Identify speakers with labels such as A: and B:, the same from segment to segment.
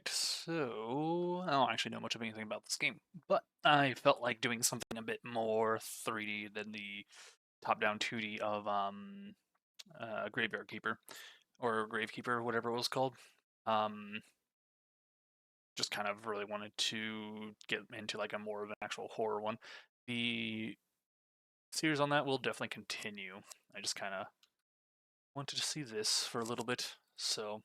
A: Alright, so I don't actually know much of anything about this game, but I felt like doing something a bit more 3D than the top-down 2D of Graveyard Keeper or Gravekeeper, whatever it was called. Um, just kind of really wanted to get into like a more of an actual horror one. The series on that will definitely continue. I just kind of wanted to see this for a little bit, so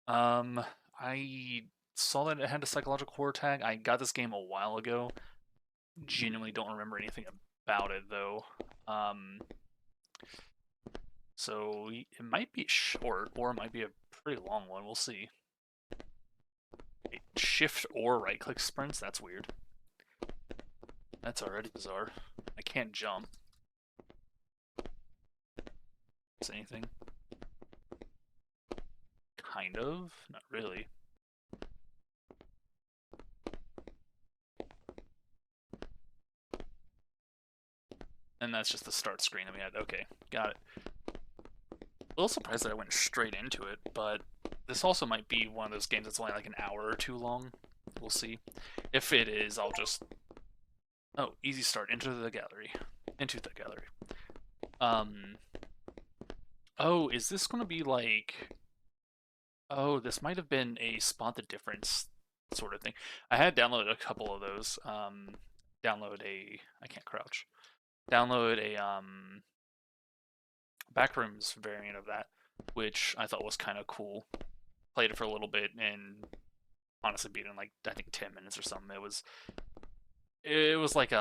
A: Um, I saw that it had a psychological horror tag. I got this game a while ago. Genuinely don't remember anything about it though. Um, so it might be short or it might be a pretty long one. We'll see. Wait, shift or right click sprints? That's weird. That's already bizarre. I can't jump. Is anything? Kind of. Not really. And that's just the start screen that we had. Okay, got it. A little surprised that I went straight into it, but this also might be one of those games that's only like an hour or two long. We'll see. If it is, I'll just... Oh, easy start. Into the gallery. Into the gallery. Um... Oh, is this going to be like... Oh, this might have been a spot the difference sort of thing. I had downloaded a couple of those. Download a... I can't crouch. Download a, Backrooms variant of that, which I thought was kind of cool. Played it for a little bit and honestly beat it in like I think 10 minutes or something. It was like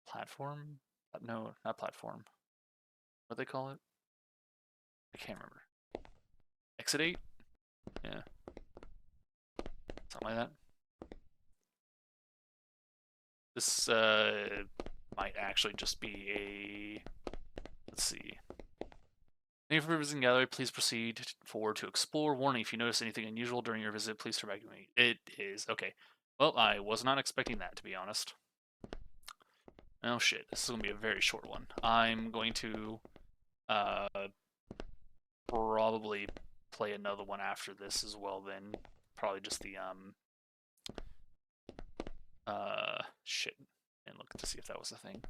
A: platform? No, not platform. What do they call it? I can't remember. Exit 8? Yeah, something like that. This might actually just be a... Let's see. Thank you for visiting the gallery. Please proceed forward to explore. Warning, if you notice anything unusual during your visit, please turn back to me. It is. Okay. Well, I was not expecting that, to be honest. Oh shit, this is going to be a very short one. I'm going to uh, probably play another one after this as well then. Probably just the, shit. And look to see if that was a thing.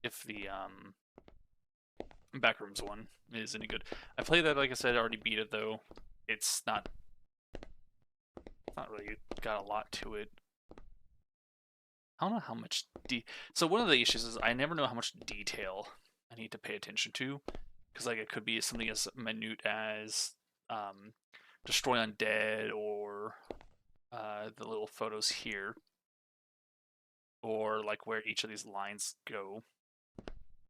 A: If the, Backrooms one is any good. I played that, like I said, I already beat it though. It's not really got a lot to it. I don't know how much so one of the issues is I never know how much detail I need to pay attention to, because like it could be something as minute as destroy undead or the little photos here, or like where each of these lines go,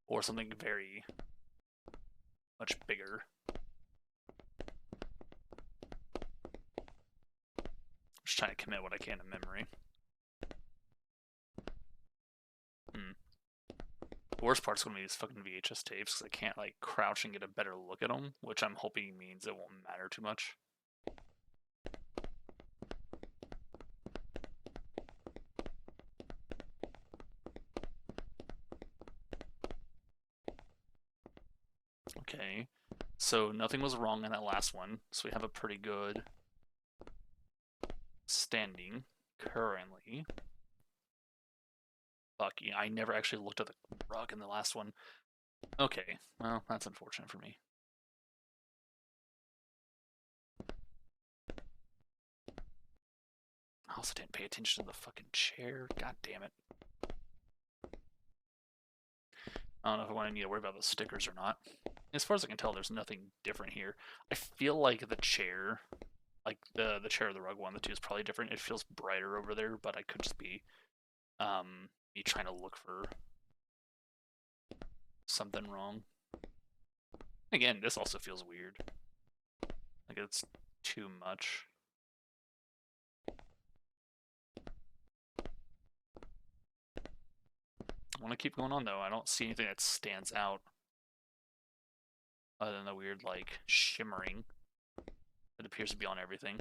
A: or something very much bigger. Just trying to commit what I can to memory. The worst part's going to be these fucking VHS tapes, because I can't like crouch and get a better look at them, which I'm hoping means it won't matter too much. Okay, so nothing was wrong in that last one, so we have a pretty good standing currently. Lucky, I never actually looked at the rug in the last one. Okay, well, that's unfortunate for me. I also didn't pay attention to the fucking chair. God damn it. I don't know if I need to worry about the stickers or not. As far as I can tell, there's nothing different here. I feel like the chair, like the chair or the rug one, the two is probably different. It feels brighter over there, but I could just be me trying to look for something wrong. Again, this also feels weird. Like it's too much. I want to keep going on though. I don't see anything that stands out other than the weird like shimmering that appears to be on everything.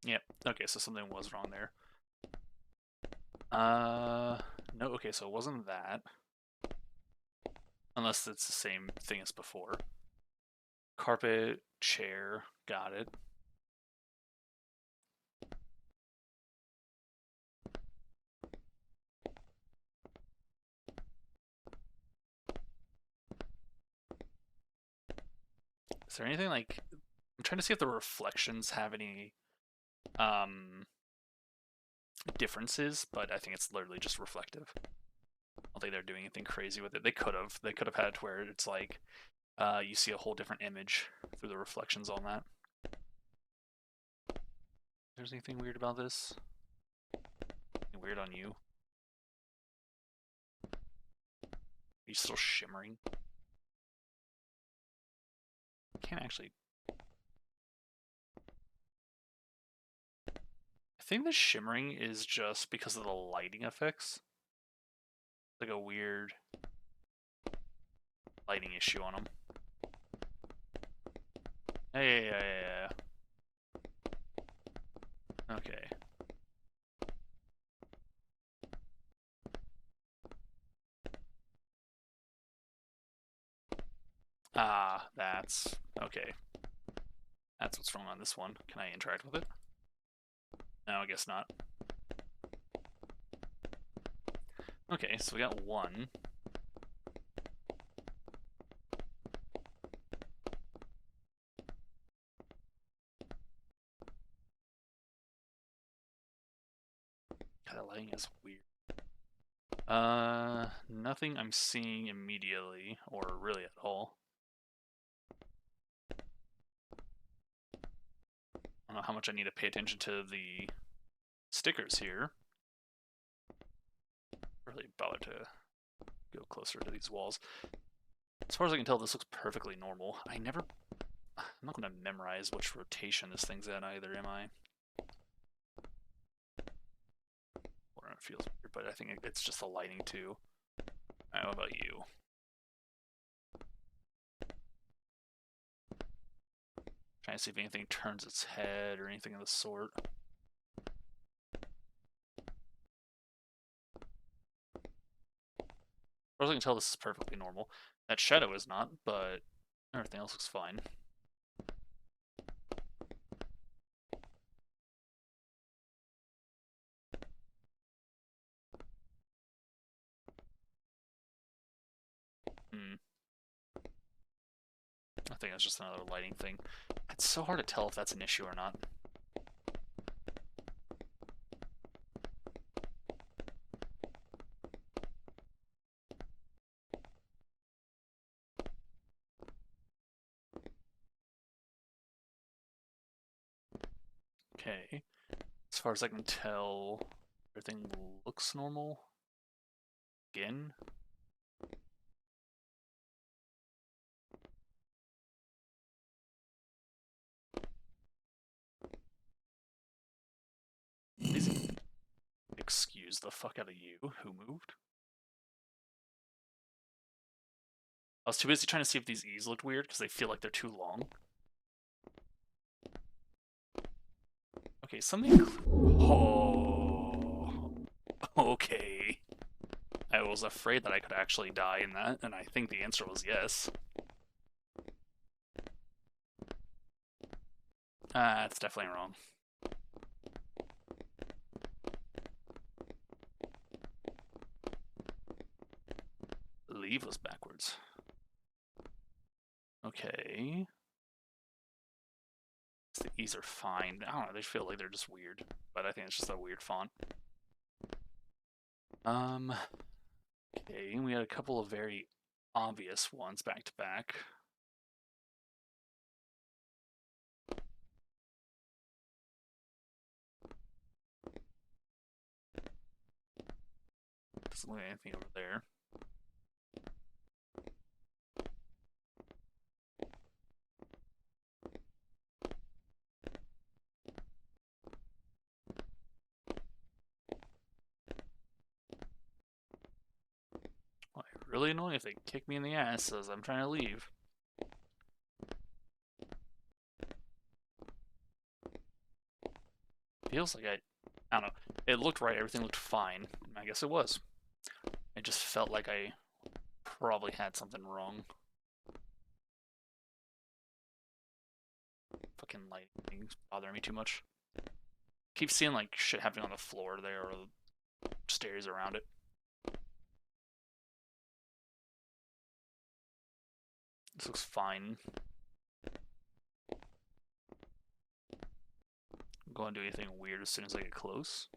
A: Yep. Okay, so something was wrong there. No, okay, so it wasn't that. Unless it's the same thing as before. Carpet, chair, got it. Is there anything like... I'm trying to see if the reflections have any differences, but I think it's literally just reflective. I don't think they're doing anything crazy with it. They could have. They could have had it to where it's like you see a whole different image through the reflections on that. There's anything weird about this? Anything weird on you? Are you still shimmering? Can't actually... I think the shimmering is just because of the lighting effects. Like a weird lighting issue on them. Yeah. Okay. Ah, that's... okay. That's what's wrong on this one. Can I interact with it? No, I guess not. Okay, so we got one. God, the lighting is weird. Nothing I'm seeing immediately, or really at all. I don't know how much I need to pay attention to the stickers here. Really bother to go closer to these walls. As far as I can tell, this looks perfectly normal. I'm not going to memorize which rotation this thing's at either, am I? Or it feels weird, but I think it's just the lighting too. Alright, what about you? Trying to see if anything turns its head or anything of the sort. As far as I can tell, this is perfectly normal. That shadow is not, but everything else looks fine. I think that's just another lighting thing. It's so hard to tell if that's an issue or not. Okay. As far as I can tell, everything looks normal. Again. Please excuse the fuck out of you. Who moved? I was too busy trying to see if these E's looked weird because they feel like they're too long. Okay, something... Oh... Okay. I was afraid that I could actually die in that, and I think the answer was yes. That's definitely wrong. Leave was backwards. Okay. The E's are fine. I don't know, they feel like they're just weird. But I think it's just a weird font. Okay, we had a couple of very obvious ones back to back. Doesn't look like anything over there. Well, really annoying if they kick me in the ass as I'm trying to leave. Feels like I don't know. It looked right, everything looked fine. I guess it was. just felt like I probably had something wrong. Fucking lighting's bothering me too much. Keep seeing like shit happening on the floor there or the stairs around it. This looks fine. I'm going to do anything weird as soon as I get close.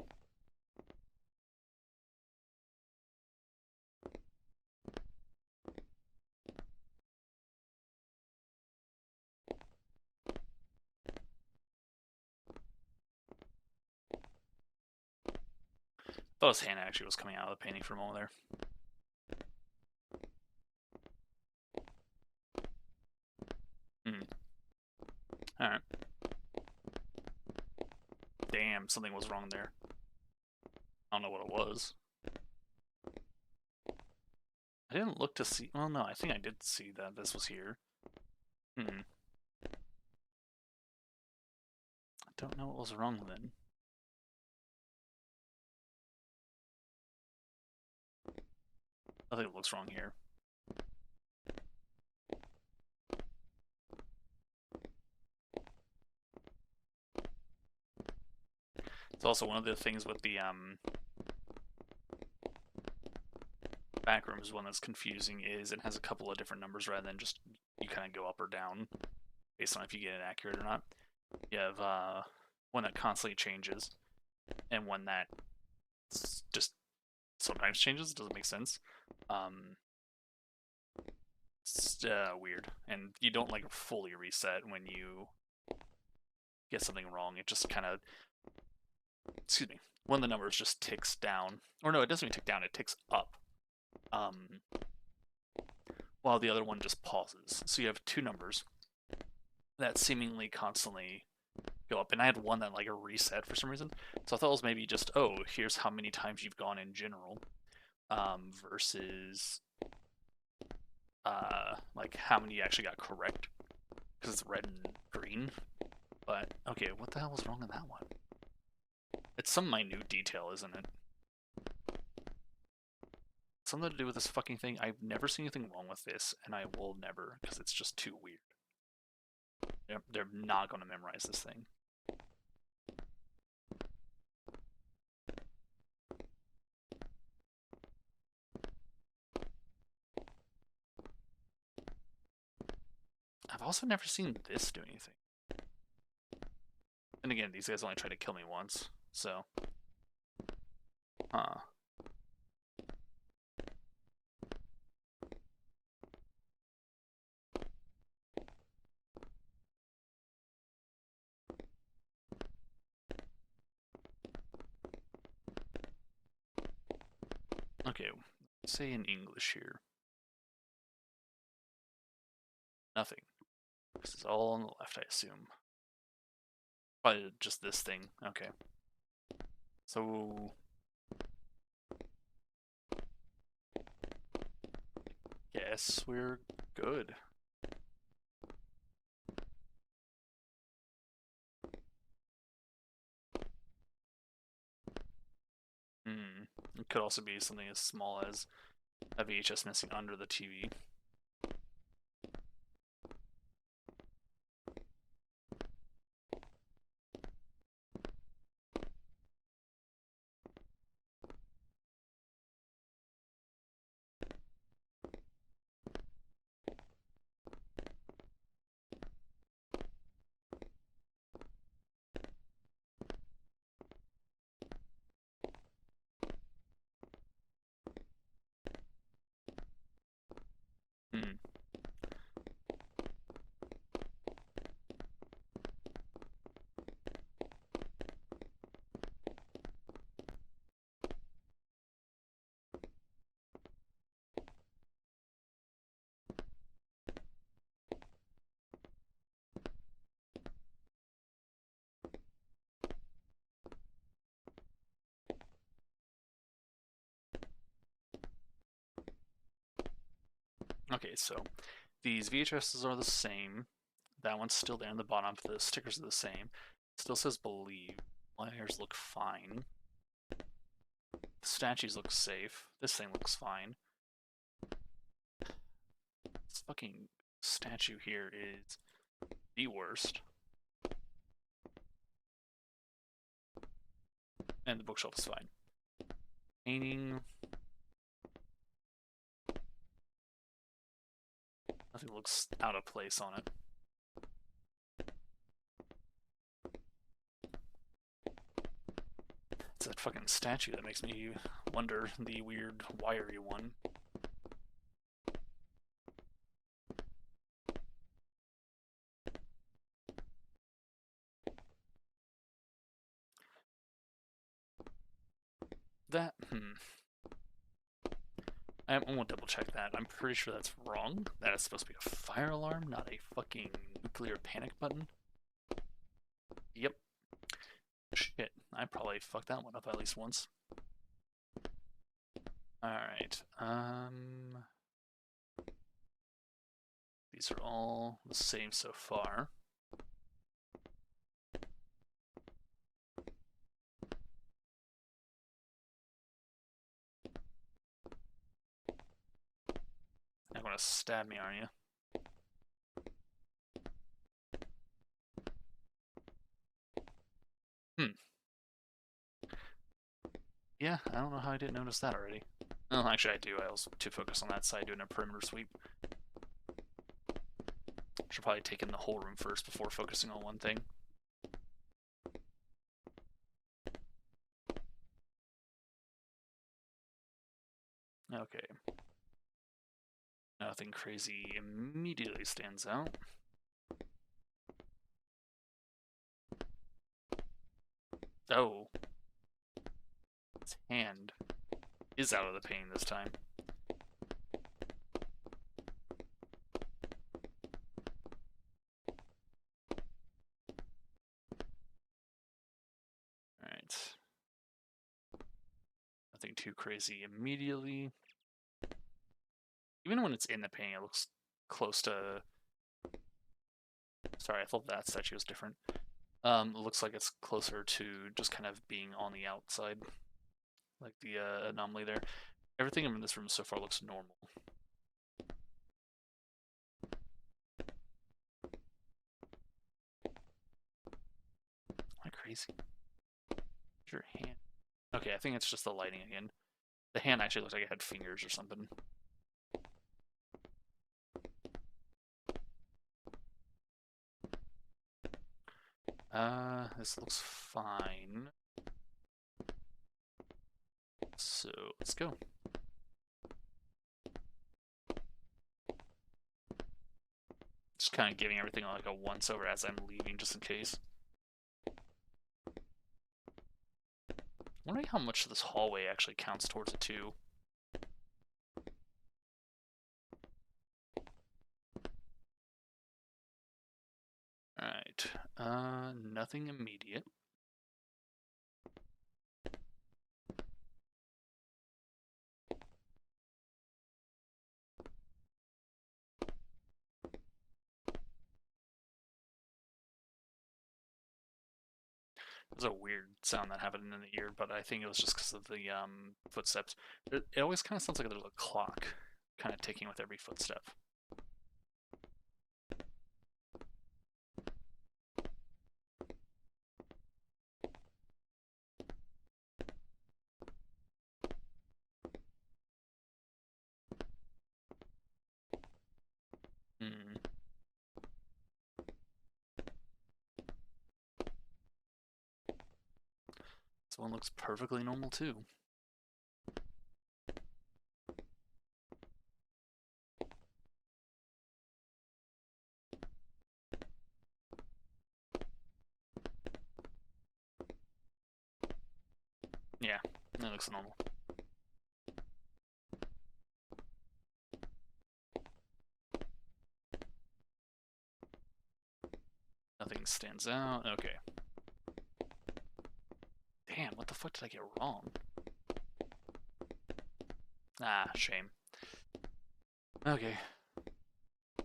A: I thought his hand actually was coming out of the painting for a moment there. Alright. Damn, something was wrong there. I don't know what it was. I didn't look to see... Well, no, I think I did see that this was here. I don't know what was wrong then. Nothing looks wrong here. It's also one of the things with the back rooms one that's confusing is it has a couple of different numbers rather than just you kind of go up or down based on if you get it accurate or not. You have one that constantly changes and one that just sometimes changes. Doesn't make sense. It's weird, and you don't like fully reset when you get something wrong. It just kind of, excuse me, one of the numbers just ticks down, or no, it doesn't even tick down. It ticks up, while the other one just pauses. So you have two numbers that seemingly constantly go up, and I had one that like a reset for some reason. So I thought it was maybe just, oh, here's how many times you've gone in general, versus like how many you actually got correct, because it's red and green. But okay, what the hell was wrong in that one? It's some minute detail, isn't it? Something to do with this fucking thing. I've never seen anything wrong with this, and I will never, because it's just too weird. They're not going to memorize this thing. I've also never seen this do anything. And again, these guys only tried to kill me once, so... Huh. Okay, say in English here. Nothing. This is all on the left, I assume. Probably just this thing. Okay. So... Guess we're good. It could also be something as small as a VHS missing under the TV. Okay, so these VHSs are the same. That one's still there in the bottom. The stickers are the same. Still says believe. Wires look fine. The statues look safe. This thing looks fine. This fucking statue here is the worst. And the bookshelf is fine. Painting. Nothing looks out of place on it. It's that fucking statue that makes me wonder, the weird wiry one. That, I won't double check that. I'm pretty sure that's wrong. That is supposed to be a fire alarm, not a fucking nuclear panic button. Yep. Shit, I probably fucked that one up at least once. Alright, these are all the same so far. You're gonna stab me, aren't you? Yeah, I don't know how I didn't notice that already. Well, actually I do. I was too focused on that side doing a perimeter sweep. Should probably take in the whole room first before focusing on one thing. Okay. Nothing crazy immediately stands out. Oh. His hand is out of the painting this time. Alright. Nothing too crazy immediately. Even when it's in the painting, it looks close to... Sorry, I thought that statue was different. It looks like it's closer to just kind of being on the outside. Like the anomaly there. Everything in this room so far looks normal. Am I crazy? Where's your hand? Okay, I think it's just the lighting again. The hand actually looks like it had fingers or something. This looks fine. So, let's go. Just kind of giving everything like a once over as I'm leaving, just in case. Wondering how much of this hallway actually counts towards it too. Alright, nothing immediate. It was a weird sound that happened in the ear, but I think it was just because of the footsteps. It always kind of sounds like there's a clock kind of ticking with every footstep. Hmm. This one looks perfectly normal too. Yeah, that looks normal. Nothing stands out. Okay. Damn, what the fuck did I get wrong? Ah, shame. Okay. I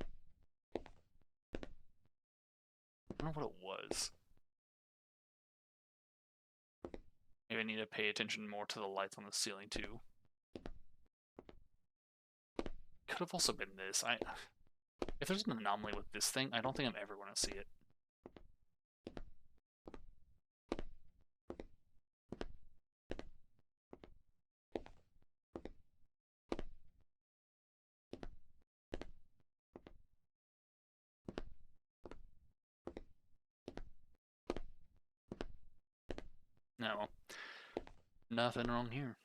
A: don't know what it was. Maybe I need to pay attention more to the lights on the ceiling too. Could have also been this. If there's an anomaly with this thing, I don't think I'm ever going to see it. No. Nothing wrong here.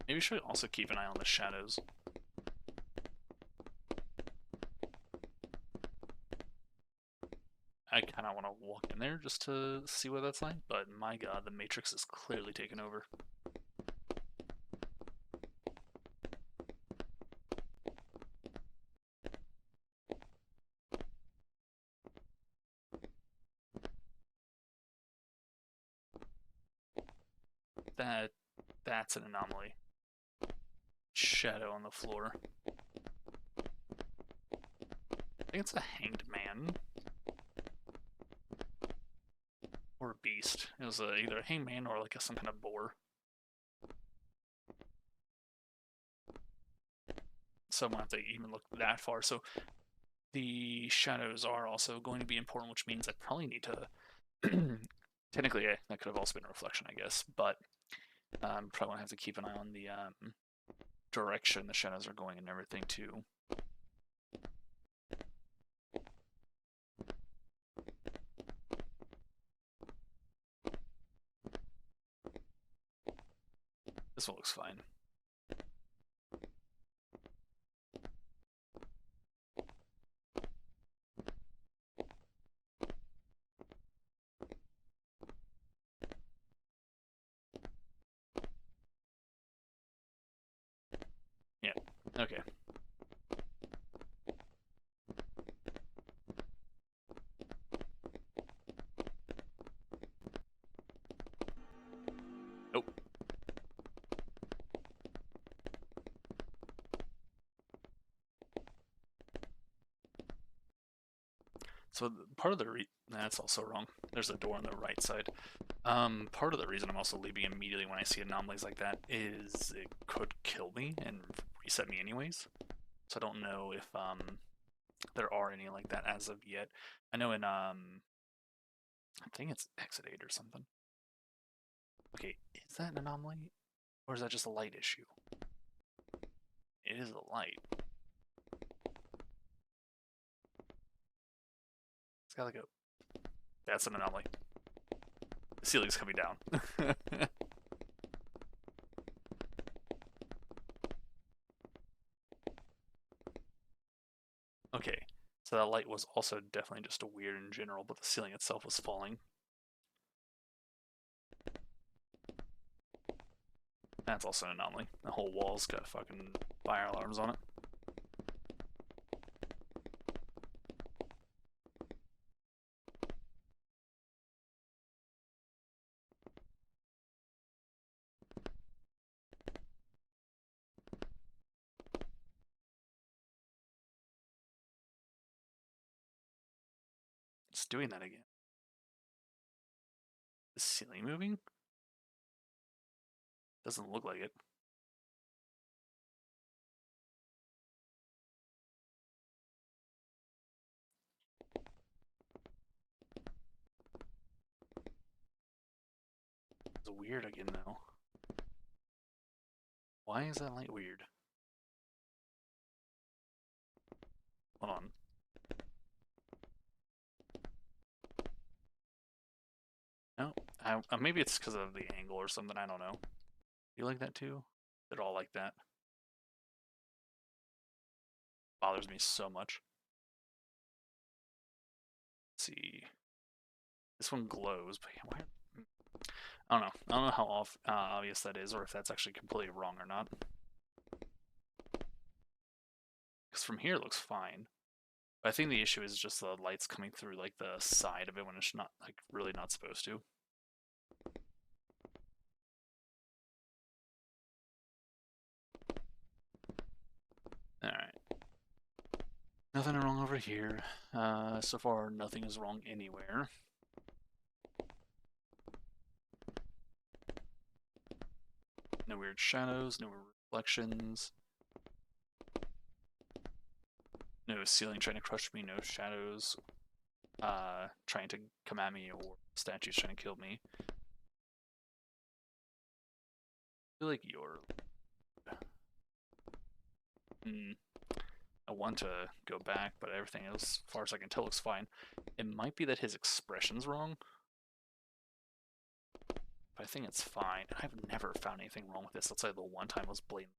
A: Maybe we should also keep an eye on the shadows. I kind of want to walk in there just to see what that's like, but my god, the Matrix is clearly taken over. That's an anomaly. Shadow on the floor. I think it's a hanged man. Or a beast. It was either a hanged man or like some kind of boar. So I'm going to have to even look that far. So the shadows are also going to be important, which means I probably need to... Technically, that could have also been a reflection, I guess, but probably going to have to keep an eye on the direction the shadows are going and everything too. This one looks fine. Yeah, okay. Nope. So part of the that's also wrong. There's a door on the right side. Part of the reason I'm also leaving immediately when I see anomalies like that is it could kill me and reset me anyways. So I don't know if there are any like that as of yet. I know in I think it's Exit 8 or something. Okay, is that an anomaly? Or is that just a light issue? It is a light. It's gotta go. That's an anomaly. The ceiling's coming down. Okay, so that light was also definitely just a weird in general, but the ceiling itself was falling. That's also an anomaly. The whole wall's got fucking fire alarms on it. It's doing that again. The ceiling moving? Doesn't look like it. It's weird again though. Why is that light weird? Hold on. No, maybe it's because of the angle or something. I don't know. You like that too? They're all like that. Bothers me so much. Let's see. This one glows, but why? I don't know. I don't know how obvious that is, or if that's actually completely wrong or not. Because from here it looks fine. But I think the issue is just the lights coming through like the side of it when it's not like really not supposed to. Alright. Nothing wrong over here. So far, nothing is wrong anywhere. No weird shadows, no reflections. No ceiling trying to crush me, no shadows trying to come at me, or statues trying to kill me. I feel like you're... I want to go back, but everything else, as far as I can tell, looks fine. It might be that his expression's wrong, but I think it's fine. I've never found anything wrong with this. Let's say the one time was blatant.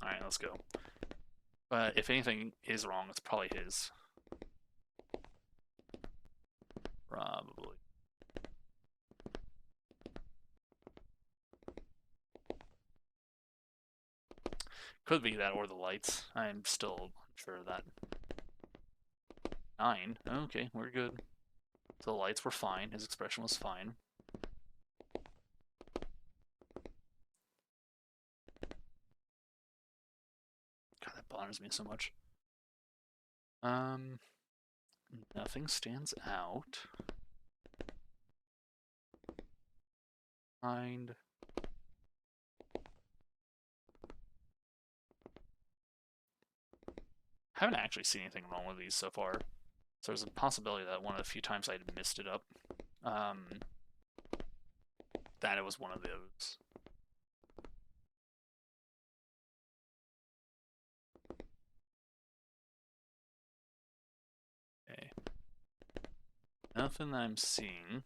A: Alright, let's go. But if anything is wrong, it's probably his. Probably. Could be that or the lights. I'm still unsure of that. 9. Okay, we're good. So the lights were fine. His expression was fine. God, that bothers me so much. Nothing stands out. Mind. Haven't actually seen anything wrong with these so far. So there's a possibility that one of the few times I missed it up, that it was one of those. Okay. Nothing that I'm seeing.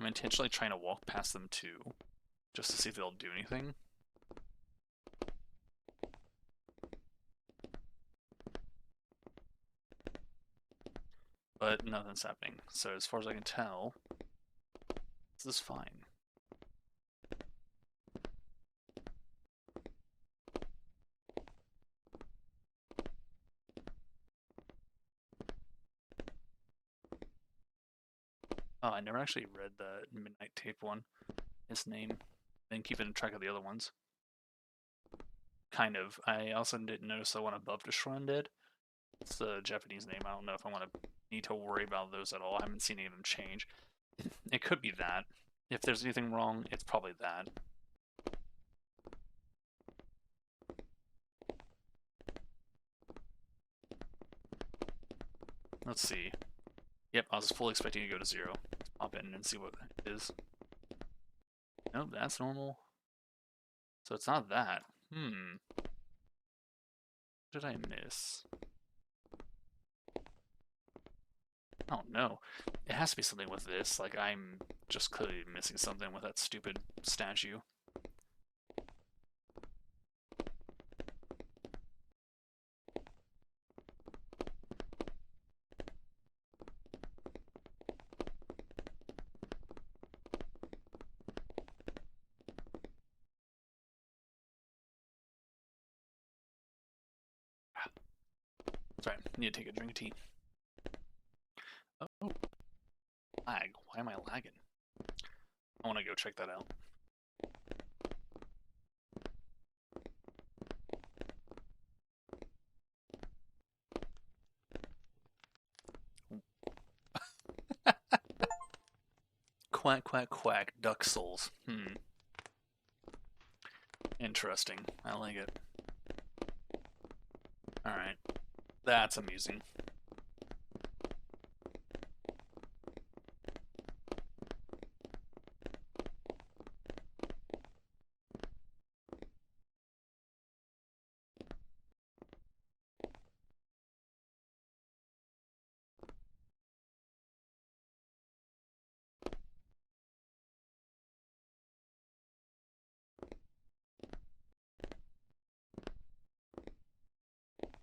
A: I'm intentionally trying to walk past them too, just to see if they'll do anything. But nothing's happening. So as far as I can tell, this is fine. Oh, I never actually read the Midnight Tape one. His name. Been keeping track of the other ones. Kind of. I also didn't notice the one above Destroy Undead. It's the Japanese name. I don't know if I want to need to worry about those at all. I haven't seen any of them change. It could be that. If there's anything wrong, it's probably that. Let's see. Yep, I was fully expecting to go to 0. Let's pop in and see what it is. Nope, that's normal. So it's not that. What did I miss? Oh no. It has to be something with this. Like, I'm just clearly missing something with that stupid statue. Sorry, need to take a drink of tea. Oh, lag. Why am I lagging? I want to go check that out. Quack, quack, quack. Duck souls. Interesting. I like it. Alright. That's amusing.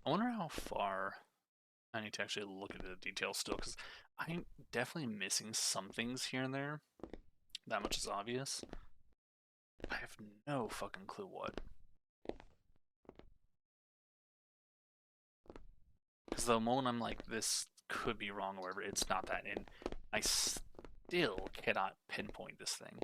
A: I wonder how far I need to actually look at the details still, because I'm definitely missing some things here and there. That much is obvious. I have no fucking clue what. Because the moment I'm like, this could be wrong or whatever, it's not that. And I still still cannot pinpoint this thing.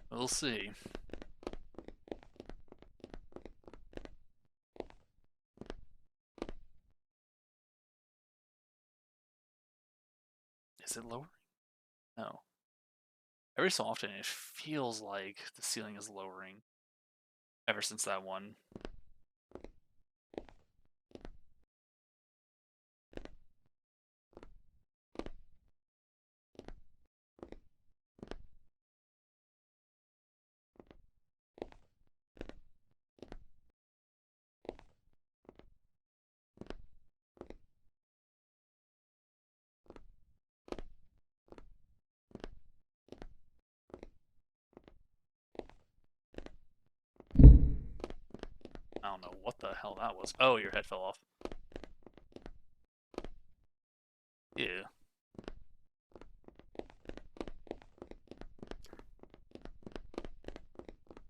A: We'll see. Is it lowering? No. Every so often it feels like the ceiling is lowering. Ever since that one. I don't know what the hell that was. Oh, your head fell off. Yeah.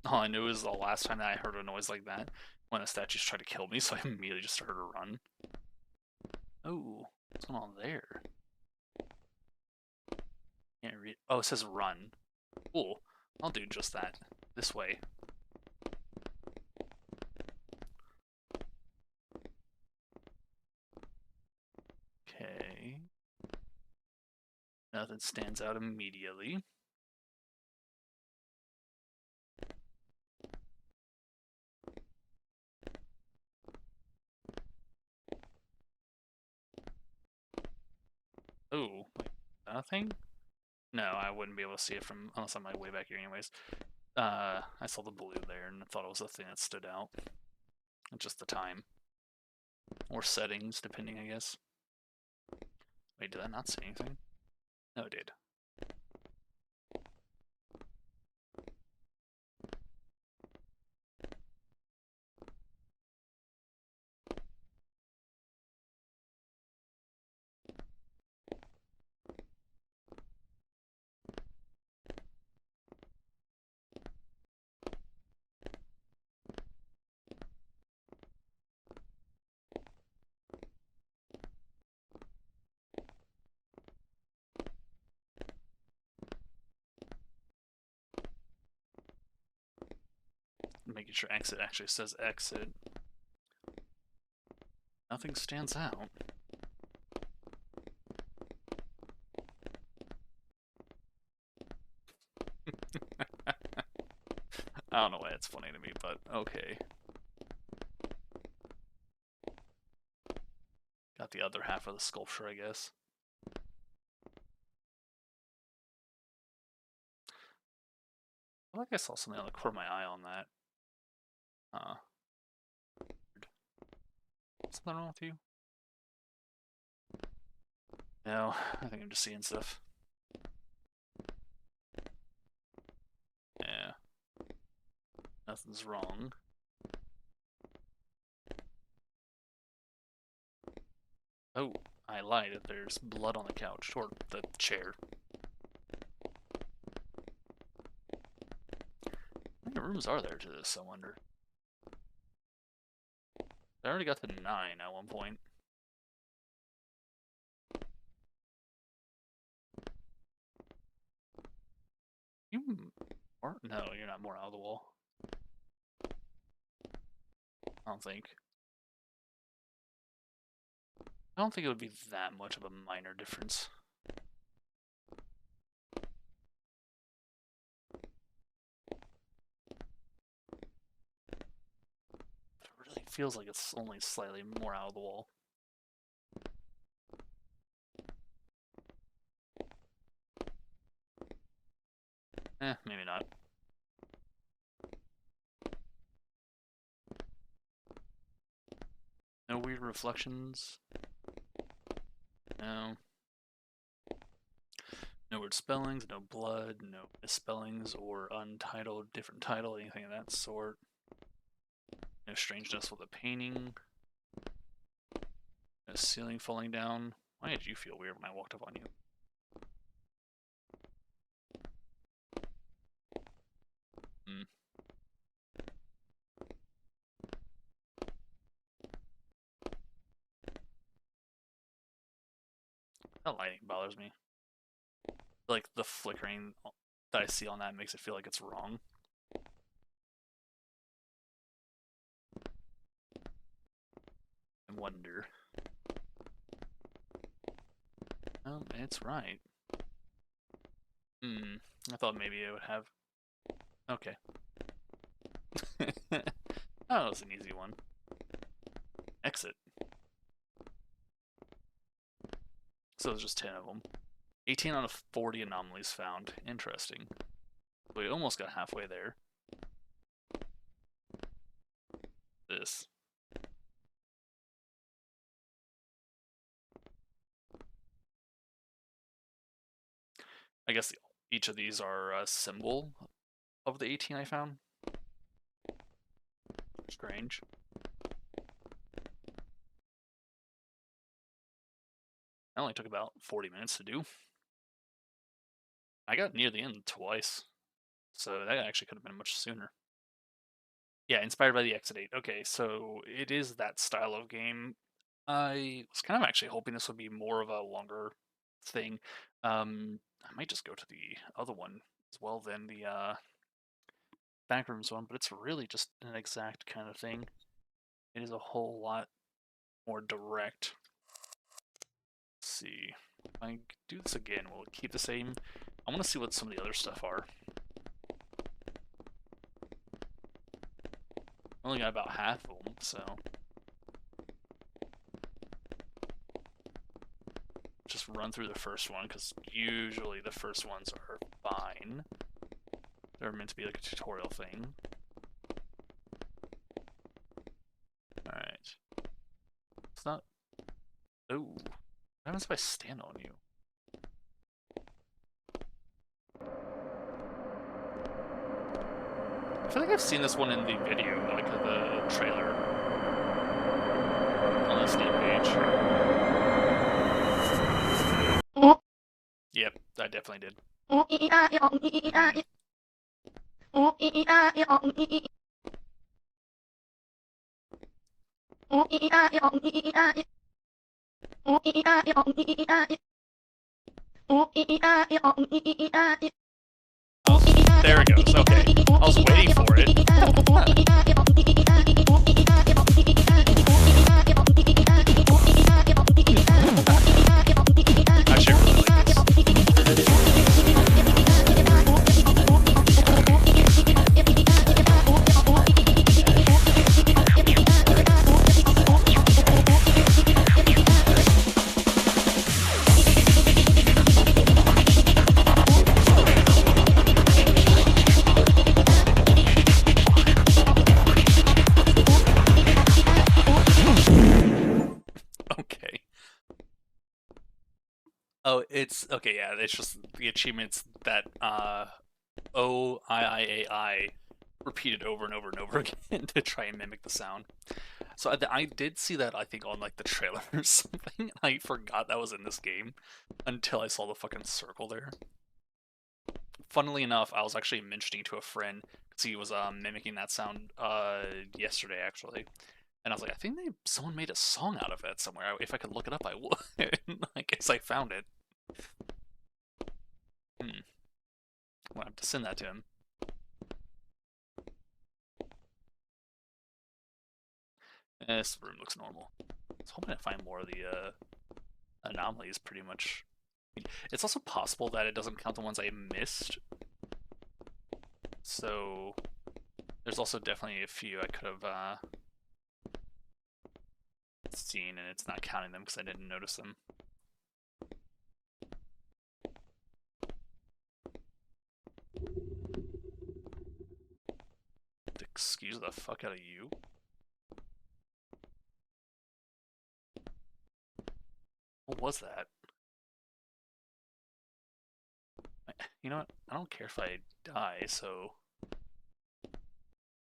A: All I knew is the last time that I heard a noise like that, when the statues tried to kill me, so I immediately just started to run. Oh, what's going on there? Can't read. Oh, it says run. Cool. I'll do just that. This way. Okay. Nothing stands out immediately. Oh, wait, nothing? No, I wouldn't be able to see it from unless I'm like way back here anyways. I saw the blue there and I thought it was the thing that stood out. Just the time. Or settings, depending, I guess. Wait, did I not say anything? No, it did. Making sure exit actually says exit. Nothing stands out. I don't know why it's funny to me, but okay. Got the other half of the sculpture, I guess. I feel like I saw something on the corner of my eye on that. Something wrong with you? No, I think I'm just seeing stuff. Yeah. Nothing's wrong. Oh, I lied. There's blood on the couch, or the chair. How many rooms are there to this, I wonder? I already got to 9 at one point. You are? No, you're not more out of the wall. I don't think. I don't think it would be that much of a minor difference. It really feels like it's only slightly more out of the wall. Maybe not. No weird reflections. No. No weird spellings, no blood, no misspellings or untitled, different title, anything of that sort. No strangeness with the painting. No ceiling falling down. Why did you feel weird when I walked up on you? That lighting bothers me. Like the flickering that I see on that makes it feel like it's wrong. I wonder. It's right. I thought maybe it would have. Okay. Oh, it's an easy one. Exit. So there's just 10 of them. 18 out of 40 anomalies found. Interesting. We almost got halfway there. This. I guess each of these are a symbol of the 18 I found. Strange. It only took about 40 minutes to do. I got near the end twice, so that actually could have been much sooner. Yeah, inspired by the Exit 8. Okay, so it is that style of game. I was kind of actually hoping this would be more of a longer thing. I might just go to the other one as well than the Backrooms one, but it's really just an exact kind of thing. It is a whole lot more direct. Let's see. If I do this again, will it keep the same? I want to see what some of the other stuff are. I only got about half of them, so just run through the first one, because usually the first ones are fine. They're meant to be like a tutorial thing. Alright. It's not... Oh. What happens if I stand on you? I feel like I've seen this one in the video, like the trailer. On the Steam page. Yep, I definitely did. There it goes, okay. I was waiting for it. Actually, I really like Okay. Oh, it's okay. Yeah, it's just the achievements that OIIAI repeated over and over and over again to try and mimic the sound. So I did see that, I think, on like the trailer or something. I forgot that was in this game until I saw the fucking circle there. Funnily enough, I was actually mentioning to a friend because he was mimicking that sound yesterday actually, and I was like, I think someone made a song out of it somewhere. If I could look it up, I would. I guess I found it. I'll have to send that to him. This room looks normal. I was hoping to find more of the anomalies, pretty much. It's also possible that it doesn't count the ones I missed. So there's also definitely a few I could have seen, and it's not counting them because I didn't notice them. Excuse the fuck out of you. What was that? You know what? I don't care if I die, so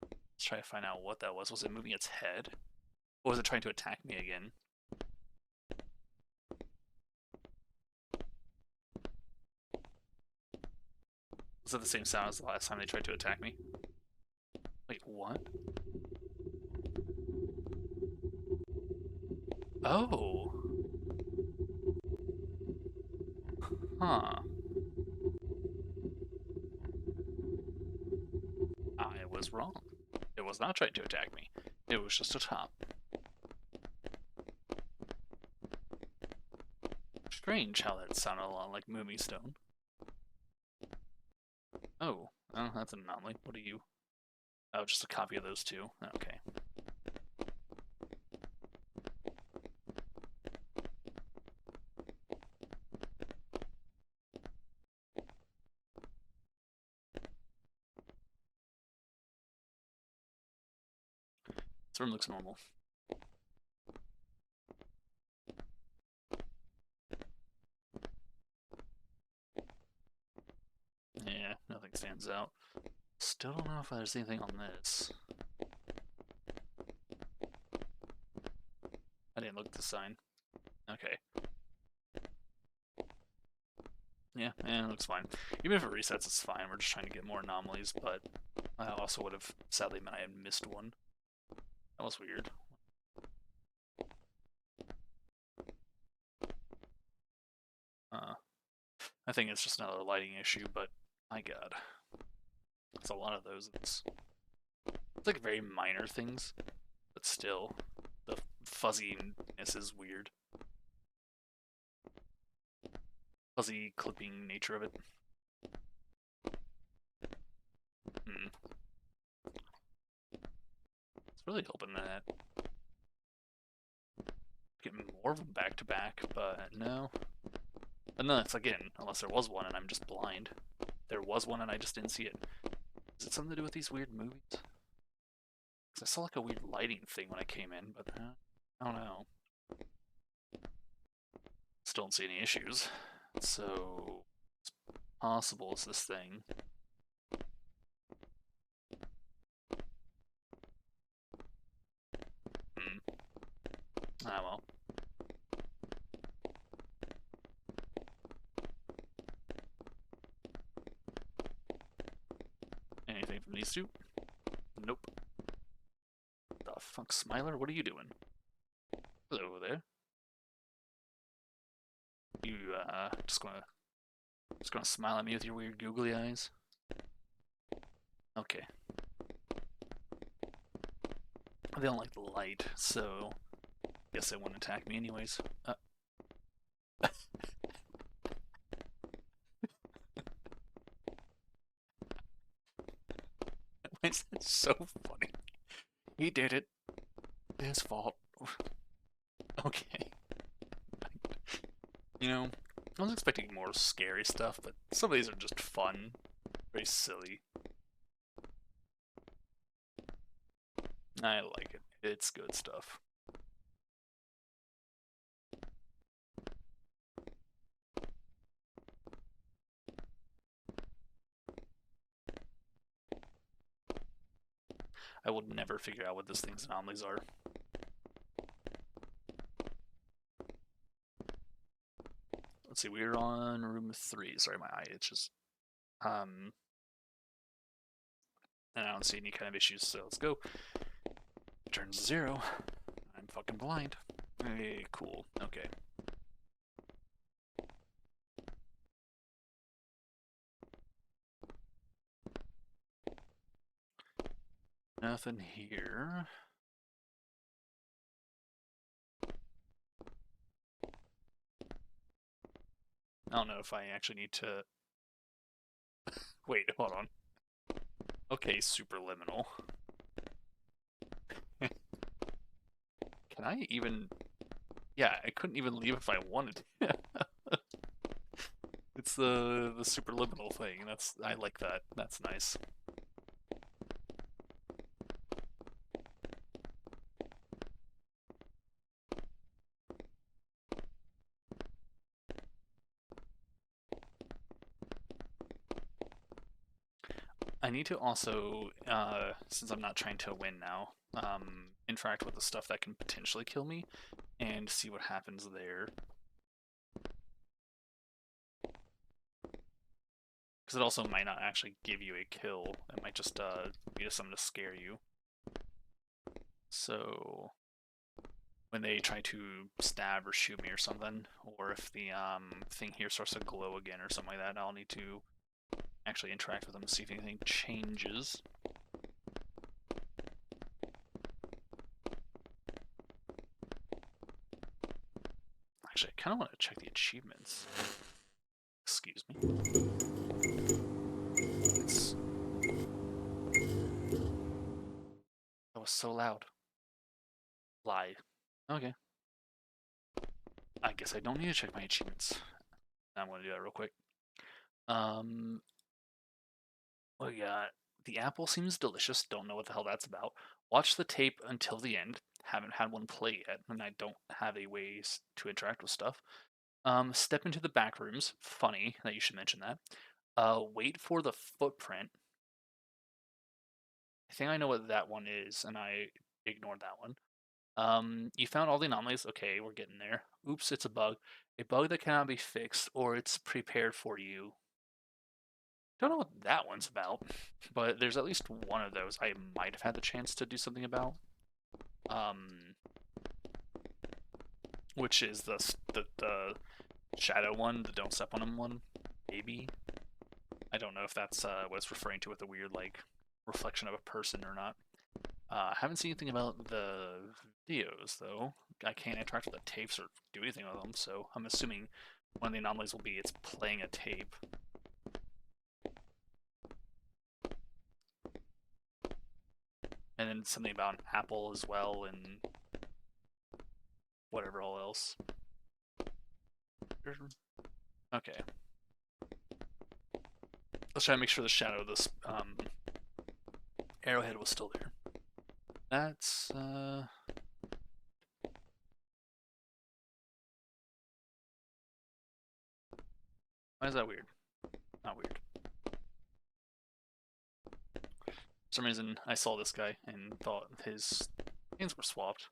A: let's try to find out what that was. Was it moving its head? Or was it trying to attack me again? Was it the same sound as the last time they tried to attack me? Wait, what? Oh. Huh. I was wrong. It was not trying to attack me. It was just a top. Strange how that sounded a lot like Moomy Stone. Oh, that's an anomaly. What are you? Oh, just a copy of those two. Okay. This room looks normal. Yeah, nothing stands out. Still don't know if there's anything on this. I didn't look at the sign. Okay. Yeah, it looks fine. Even if it resets, it's fine. We're just trying to get more anomalies, but I also would have sadly meant I had missed one. That was weird. I think it's just another lighting issue, but my god. It's a lot of those. It's like very minor things, but still, the fuzziness is weird. Fuzzy clipping nature of it. It's really hoping that get more of them back to back, but no. But no, it's again, unless there was one and I'm just blind. There was one and I just didn't see it. Is it something to do with these weird movies? Because I saw like a weird lighting thing when I came in, but I don't know. Still don't see any issues. So it's possible it's this thing. Ah well. Anything from these two? Nope. The fuck, Smiler? What are you doing? Hello there. You just gonna smile at me with your weird googly eyes? Okay. They don't like the light, so I guess they won't attack me anyways. It's so funny. He did it. His fault. Okay. You know, I was expecting more scary stuff, but some of these are just fun. Very silly. I like it. It's good stuff. I will never figure out what this thing's anomalies are. Let's see, we're on room 3. Sorry, my eye itches. And I don't see any kind of issues, so let's go. Turns 0. I'm fucking blind. Hey, cool. Okay. Nothing here. I don't know if I actually need to... Wait, hold on. Okay, Superliminal. Can I even... Yeah, I couldn't even leave if I wanted. It's the Superliminal thing. I like that. That's nice. I need to also, since I'm not trying to win now, interact with the stuff that can potentially kill me and see what happens there. Because it also might not actually give you a kill. It might just be something to scare you. So when they try to stab or shoot me or something, or if the thing here starts to glow again or something like that, I'll need to actually interact with them and see if anything changes. Actually, I kind of want to check the achievements. Excuse me. That was so loud. Lie. Okay. I guess I don't need to check my achievements. I'm going to do that real quick. What we got? The apple seems delicious. Don't know what the hell that's about. Watch the tape until the end. Haven't had one play yet, and I don't have a ways to interact with stuff. Step into the back rooms. Funny that you should mention that. Wait for the footprint. I think I know what that one is, and I ignored that one. You found all the anomalies. Okay, we're getting there. Oops, it's a bug. A bug that cannot be fixed, or it's prepared for you. Don't know what that one's about, but there's at least one of those I might have had the chance to do something about. Which is the shadow one, the don't step on him one, maybe. I don't know if that's what it's referring to with the weird like reflection of a person or not. I haven't seen anything about the videos though. I can't interact with the tapes or do anything with them, so I'm assuming one of the anomalies will be it's playing a tape. And then something about an apple as well, and whatever all else. Okay. Let's try to make sure the shadow of this arrowhead was still there. That's why is that weird? Not weird. For some reason, I saw this guy and thought his hands were swapped.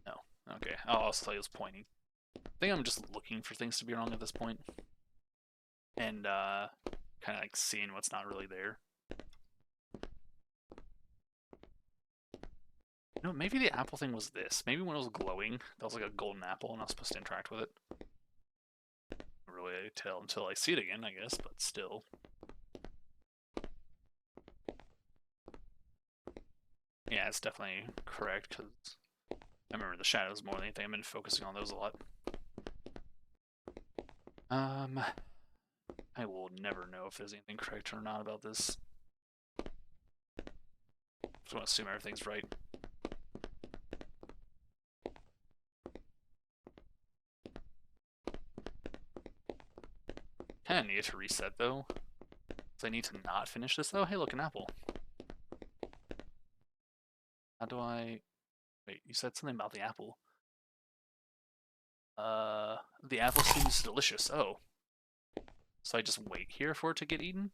A: No. Okay. I'll also tell you he was pointing. I think I'm just looking for things to be wrong at this point. And kind of like seeing what's not really there. No, maybe the apple thing was this. Maybe when it was glowing, that was like a golden apple and I was supposed to interact with it. Not really tell until I see it again, I guess, but still. Yeah, it's definitely correct, because I remember the shadows more than anything. I've been focusing on those a lot. I will never know if there's anything correct or not about this. Just want to assume everything's right. Kinda need to reset though. So I need to not finish this. Oh, hey, look, an apple. How do I... Wait, you said something about the apple. The apple seems delicious. Oh. So I just wait here for it to get eaten?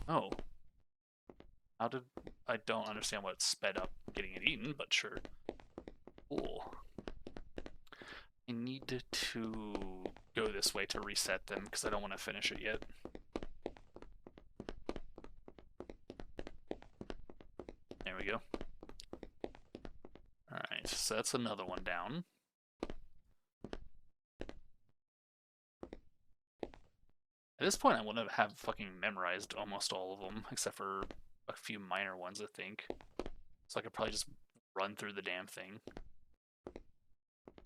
A: Oh. How did... I don't understand what sped up getting it eaten, but sure. Cool. I need to go this way to reset them, because I don't want to finish it yet. There we go. Alright, so that's another one down. At this point, I would have fucking memorized almost all of them, except for a few minor ones, I think. So I could probably just run through the damn thing.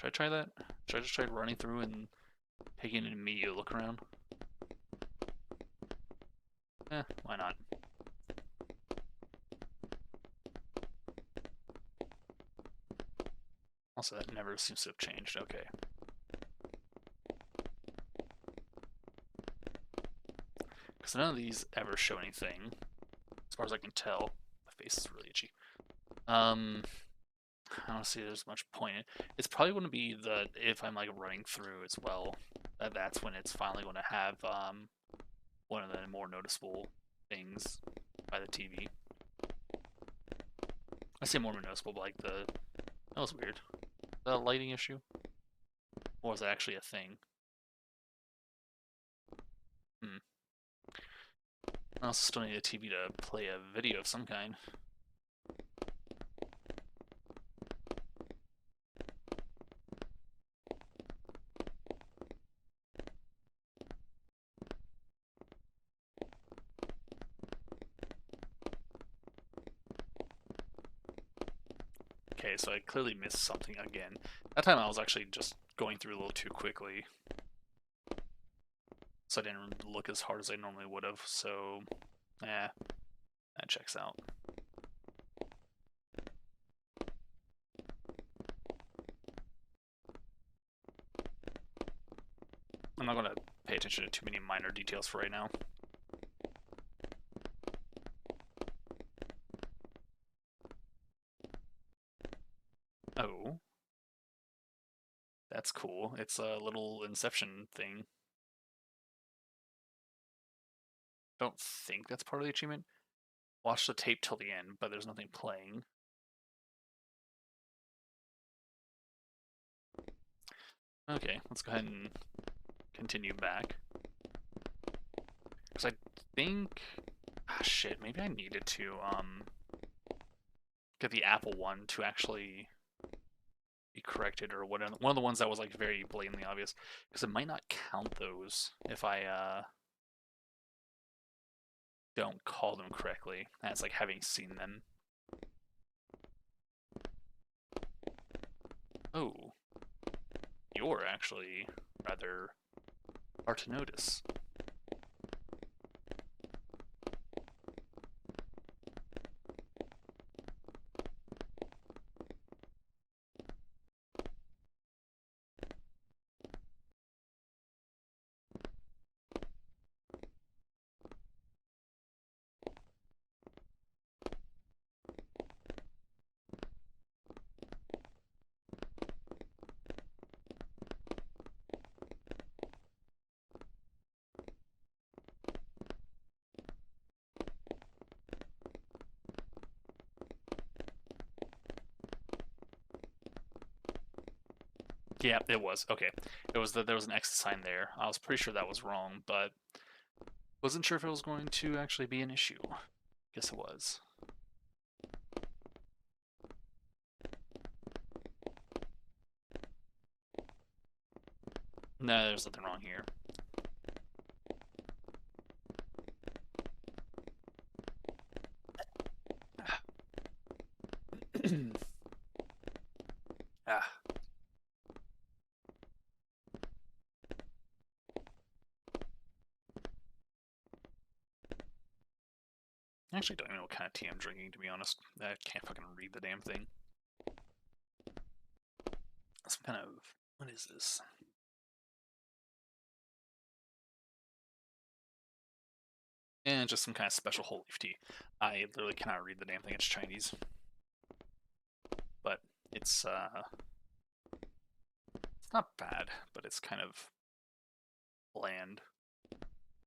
A: Should I try that? Should I just try running through and taking an immediate look around? Why not? Also, that never seems to have changed. Okay. Because none of these ever show anything, as far as I can tell. My face is really itchy. I don't see there's much point in it. It's probably going to be the, if I'm like running through as well, that's when it's finally going to have one of the more noticeable things by the TV. I say more noticeable, but like that was weird. The lighting issue? Or was it actually a thing? I also still need a TV to play a video of some kind. Okay, so I clearly missed something again. That time I was actually just going through a little too quickly. So I didn't look as hard as I normally would have, so that checks out. I'm not going to pay attention to too many minor details for right now. Oh. That's cool. It's a little Inception thing. Don't think that's part of the achievement. Watch the tape till the end, but there's nothing playing. Okay, let's go ahead and continue back. Because I think... Ah, shit, maybe I needed to, get the Apple one to actually be corrected, or one of the ones that was, like, very blatantly obvious. Because it might not count those if I, don't call them correctly, as, like, having seen them. Oh. You're actually rather hard to notice. Yeah, it was. Okay. It was that there was an X sign there. I was pretty sure that was wrong, but wasn't sure if it was going to actually be an issue. Guess it was. No, there's nothing wrong here. Ah. I actually don't even know what kind of tea I'm drinking, to be honest. I can't fucking read the damn thing. Some kind of... What is this? And just some kind of special whole leaf tea. I literally cannot read the damn thing. It's Chinese. But it's not bad, but it's kind of bland.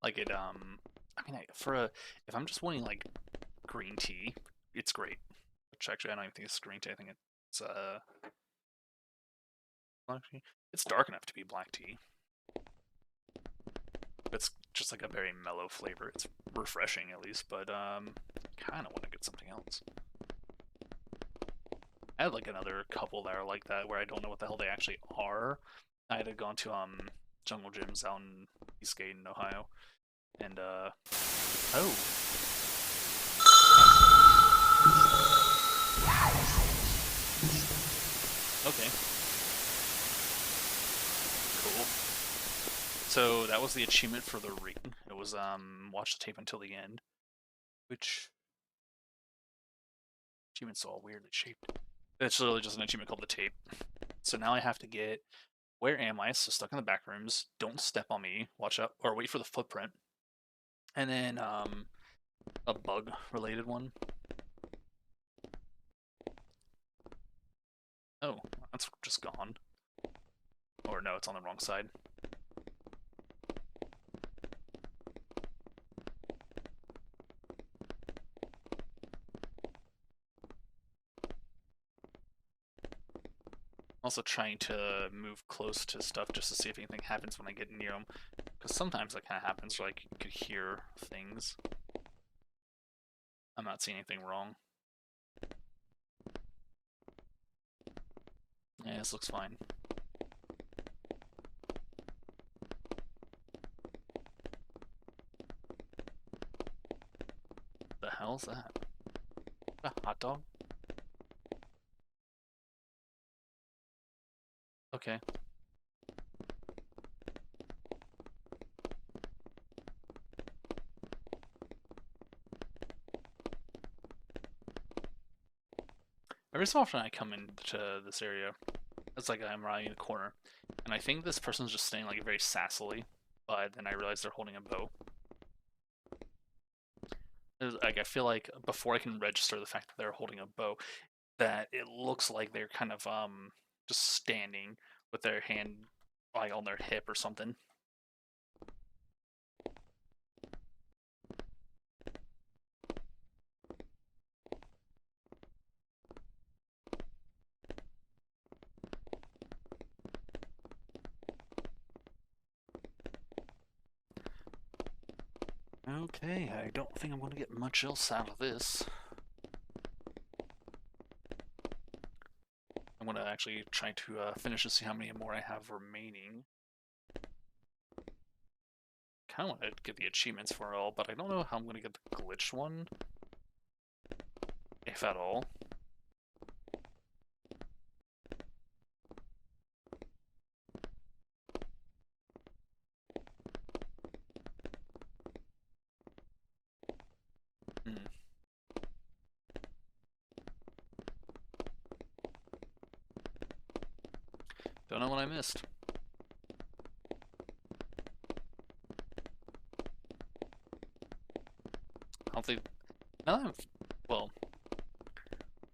A: Like it, I mean, if I'm just wanting like green tea, it's great. Which actually I don't even think it's green tea. I think it's black tea. It's dark enough to be black tea. It's just like a very mellow flavor. It's refreshing at least, but kind of want to get something else. I had like another couple that are like that where I don't know what the hell they actually are. I had to go to Jungle Gyms out in Eastgate in Ohio, and oh. Okay. Cool. So that was the achievement for the ring. It was watch the tape until the end, which achievement's all weirdly shaped. It's literally just an achievement called the tape. So now I have to get where am I? So stuck in the back rooms. Don't step on me. Watch out or wait for the footprint. And then a bug related one. Oh, that's just gone. Or no, it's on the wrong side. Also trying to move close to stuff just to see if anything happens when I get near them. Because sometimes that kind of happens, like you could hear things. I'm not seeing anything wrong. Yeah, this looks fine. The hell's that? A hot dog? Okay. Every so often I come into this area, it's like I'm riding the corner, and I think this person's just staying like very sassily, but then I realize they're holding a bow. Like I feel like before I can register the fact that they're holding a bow, that it looks like they're kind of just standing with their hand like on their hip or something. Okay, I don't think I'm going to get much else out of this. I'm going to actually try to finish and see how many more I have remaining. Kind of want to get the achievements for it all, but I don't know how I'm going to get the glitched one, if at all. Hmm. Don't know what I missed. I don't think. Now that I'm, well,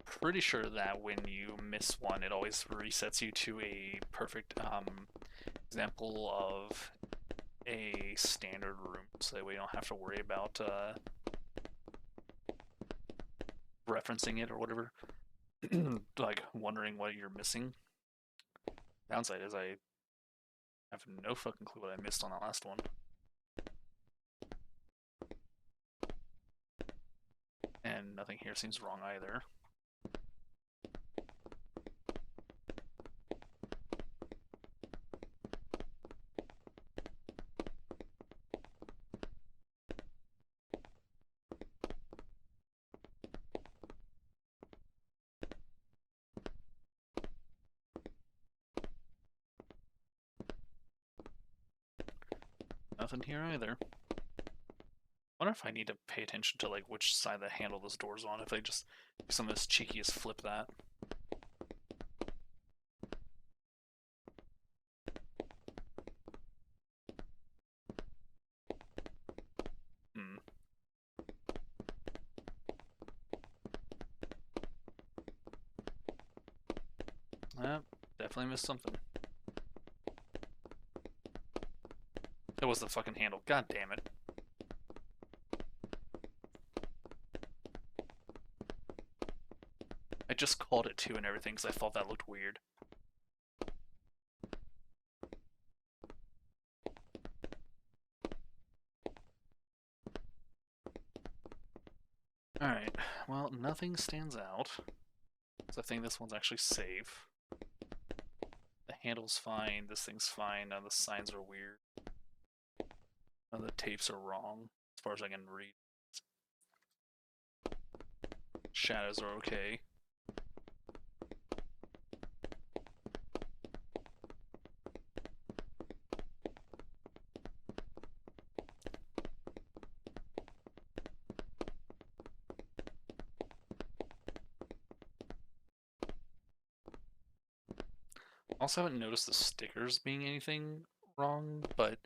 A: pretty sure that when you miss one, it always resets you to a perfect example of a standard room, so that way you don't have to worry about referencing it or whatever. Like wondering what you're missing. Downside is I have no fucking clue what I missed on that last one. And nothing here seems wrong either. Nothing here either. Wonder if I need to pay attention to like which side of the handle this door's on, if they just do something as cheeky as flip that. Hmm. Definitely missed something. It was the fucking handle. God damn it. I just called it 2 and everything because I thought that looked weird. Alright, well, nothing stands out. So I think this one's actually safe. The handle's fine, this thing's fine, none of the signs are weird. None of the tapes are wrong, as far as I can read. Shadows are okay. Also haven't noticed the stickers being anything wrong, but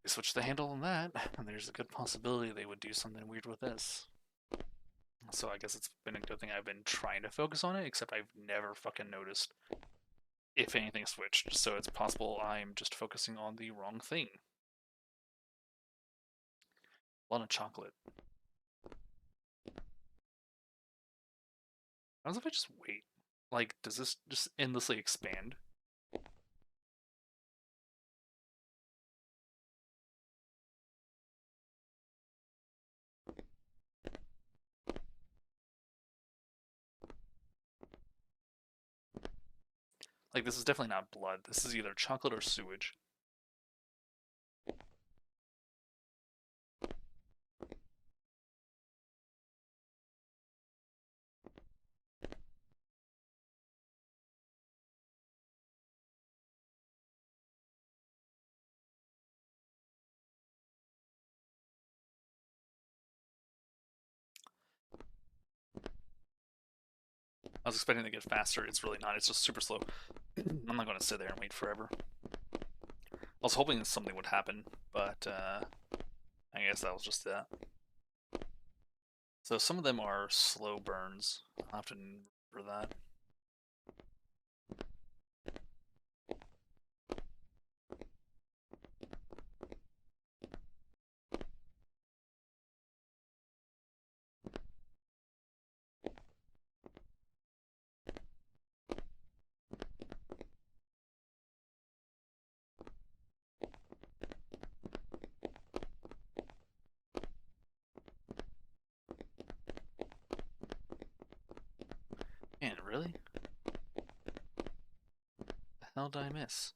A: they switched the handle on that, and there's a good possibility they would do something weird with this. So I guess it's been a good thing I've been trying to focus on it, except I've never fucking noticed if anything switched. So it's possible I'm just focusing on the wrong thing. A lot of chocolate. How if I just wait? Like, does this just endlessly expand? Like, this is definitely not blood. This is either chocolate or sewage. I was expecting to get faster. It's really not. It's just super slow. I'm not going to sit there and wait forever. I was hoping something would happen, but I guess that was just that. So some of them are slow burns. I'll have to remember that. Man, really? The hell did I miss?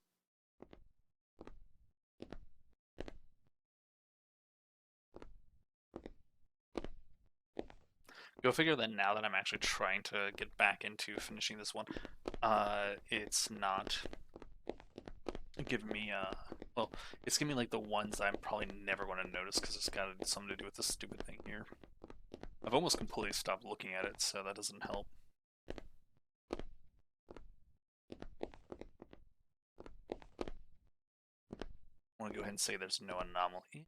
A: Go figure that now that I'm actually trying to get back into finishing this one, it's not giving me, well, it's giving me like the ones I'm probably never going to notice because it's got something to do with this stupid thing here. I've almost completely stopped looking at it, so that doesn't help. I want to go ahead and say there's no anomaly.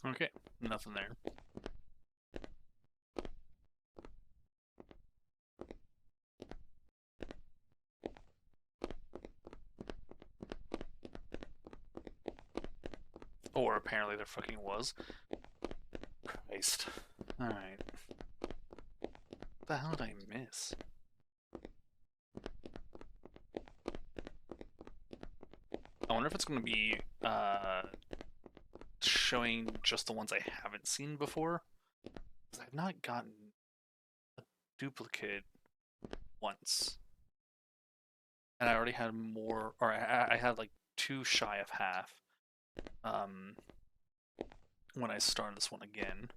A: Okay, nothing there. Or apparently there fucking was. Christ. Alright. What the hell did I miss? I wonder if it's going to be showing just the ones I haven't seen before. Because I've not gotten a duplicate once. And I already had more, or I had like 2 shy of half when I started this one again.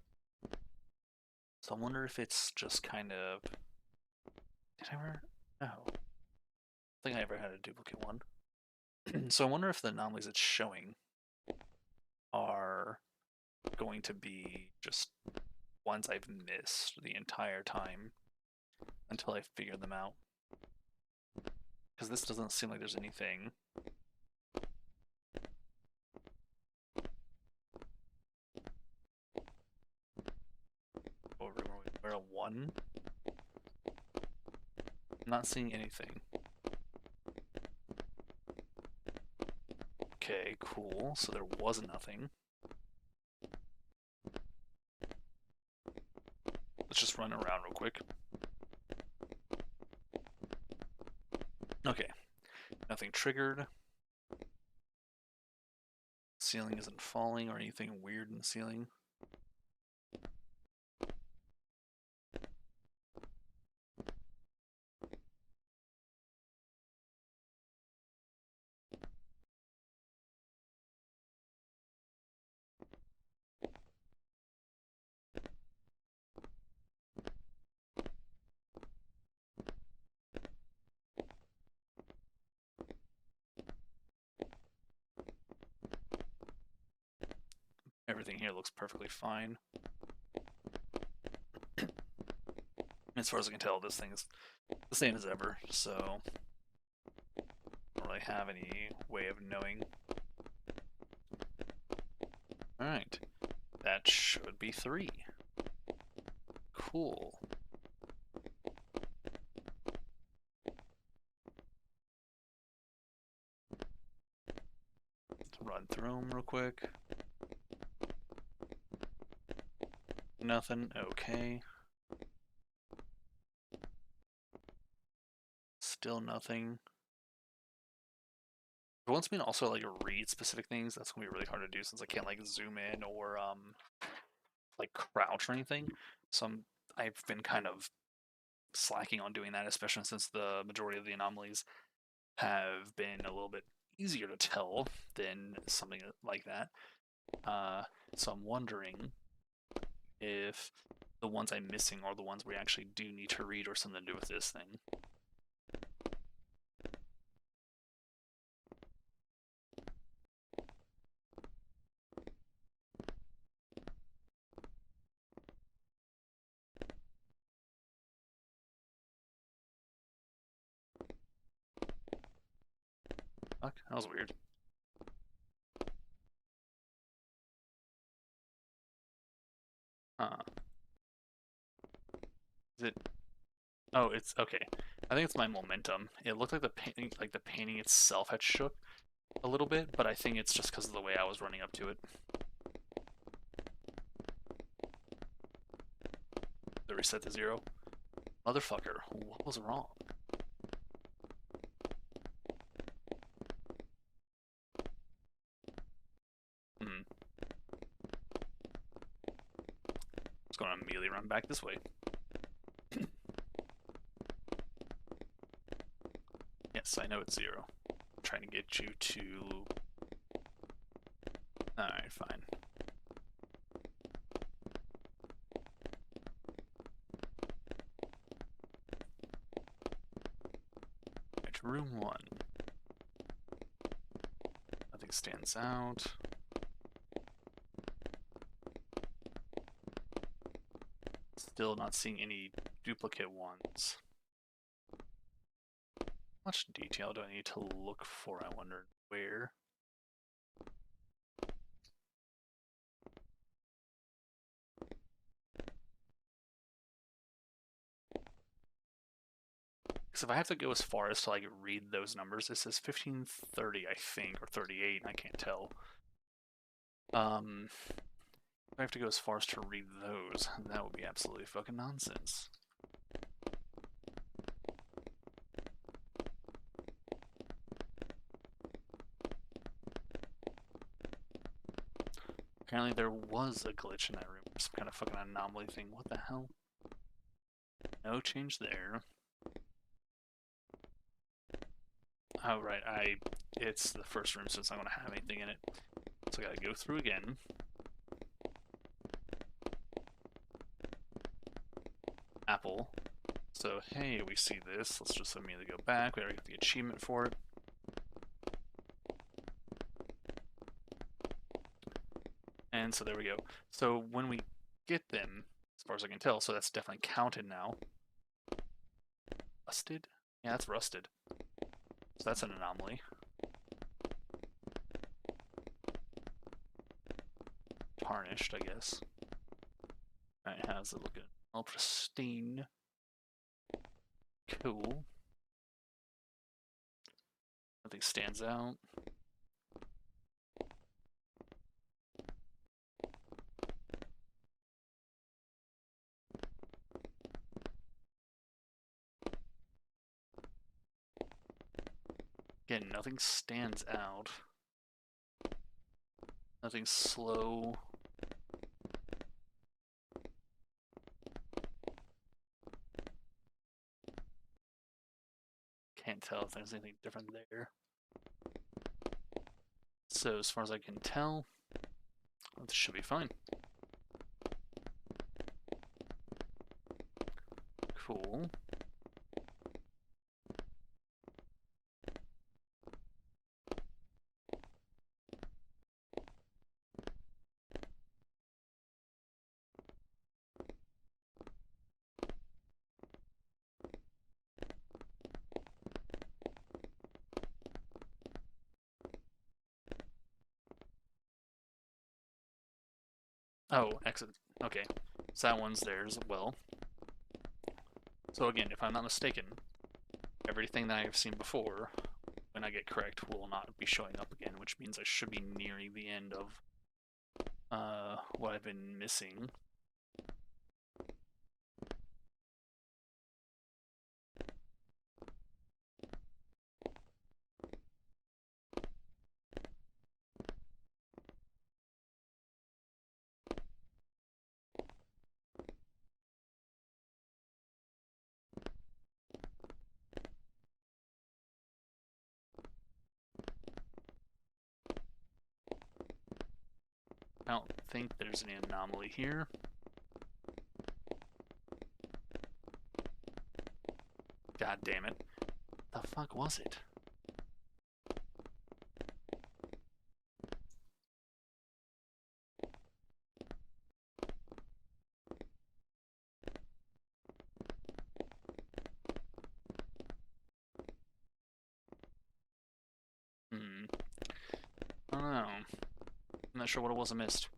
A: So I wonder if it's just kind of... Did I ever? No. I think I ever had a duplicate one. So I wonder if the anomalies it's showing are going to be just ones I've missed the entire time until I figure them out. Because this doesn't seem like there's anything. Over where a 1? I'm not seeing anything. Okay, cool. So there was nothing. Let's just run around real quick. Okay. Nothing triggered. Ceiling isn't falling or anything weird in the ceiling. Everything here looks perfectly fine. As far as I can tell, this thing's the same as ever, so I don't really have any way of knowing. Alright, that should be 3. Cool. Let's run through them real quick. Nothing, okay. Still nothing. If it wants me to also like read specific things, that's gonna be really hard to do since I can't like zoom in or like crouch or anything. So I've been kind of slacking on doing that, especially since the majority of the anomalies have been a little bit easier to tell than something like that. So I'm wondering if the ones I'm missing are the ones we actually do need to read or something to do with this thing. Fuck, that was weird. Is it? Oh, it's okay. I think it's my momentum. It looked like the painting itself had shook a little bit, but I think it's just because of the way I was running up to it. The reset to 0. Motherfucker, what was wrong? Hmm. Just gonna immediately run back this way. Yes, I know it's 0. I'm trying to get you to... Alright, fine. Right, room 1. Nothing stands out. Still not seeing any duplicate ones. How much detail do I need to look for? I wonder where. Because if I have to go as far as to like read those numbers, it says 1530, I think, or 38. I can't tell. If I have to go as far as to read those, that would be absolutely fucking nonsense. Apparently there was a glitch in that room. Some kind of fucking anomaly thing. What the hell? No change there. Oh, right. It's the first room, so it's not going to have anything in it. So I gotta go through again. Apple. So, hey, we see this. Let's just immediately go back. We already got the achievement for it. And so there we go. So when we get them, as far as I can tell, so that's definitely counted now. Rusted? Yeah, that's rusted. So that's an anomaly. Tarnished, I guess. Alright, how's it looking? All pristine. Cool. Nothing stands out. Again, nothing stands out. Nothing slow. Can't tell if there's anything different there. So as far as I can tell, this should be fine. Cool. Oh, exit. Okay. So that one's there as well. So again, if I'm not mistaken, everything that I've seen before, when I get correct, will not be showing up again, which means I should be nearing the end of what I've been missing. I don't think there's any anomaly here. God damn it. The fuck was it? I don't know. I'm not sure what it was I missed.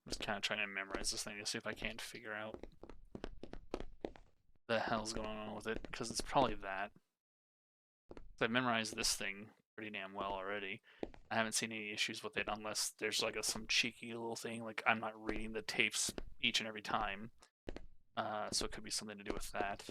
A: I'm just kind of trying to memorize this thing to see if I can't figure out the hell's going on with it, because it's probably that. So I've memorized this thing pretty damn well already. I haven't seen any issues with it unless there's like some cheeky little thing, like I'm not reading the tapes each and every time. So it could be something to do with that.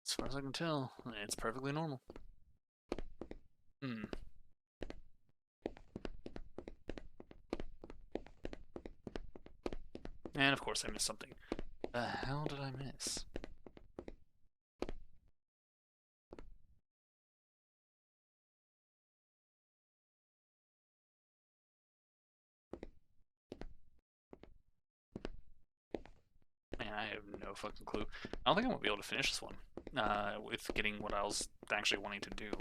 A: As far as I can tell, it's perfectly normal. Hmm. And of course I missed something. The hell did I miss? Man, I have no fucking clue. I don't think I'm gonna be able to finish this one. With getting what I was actually wanting to do.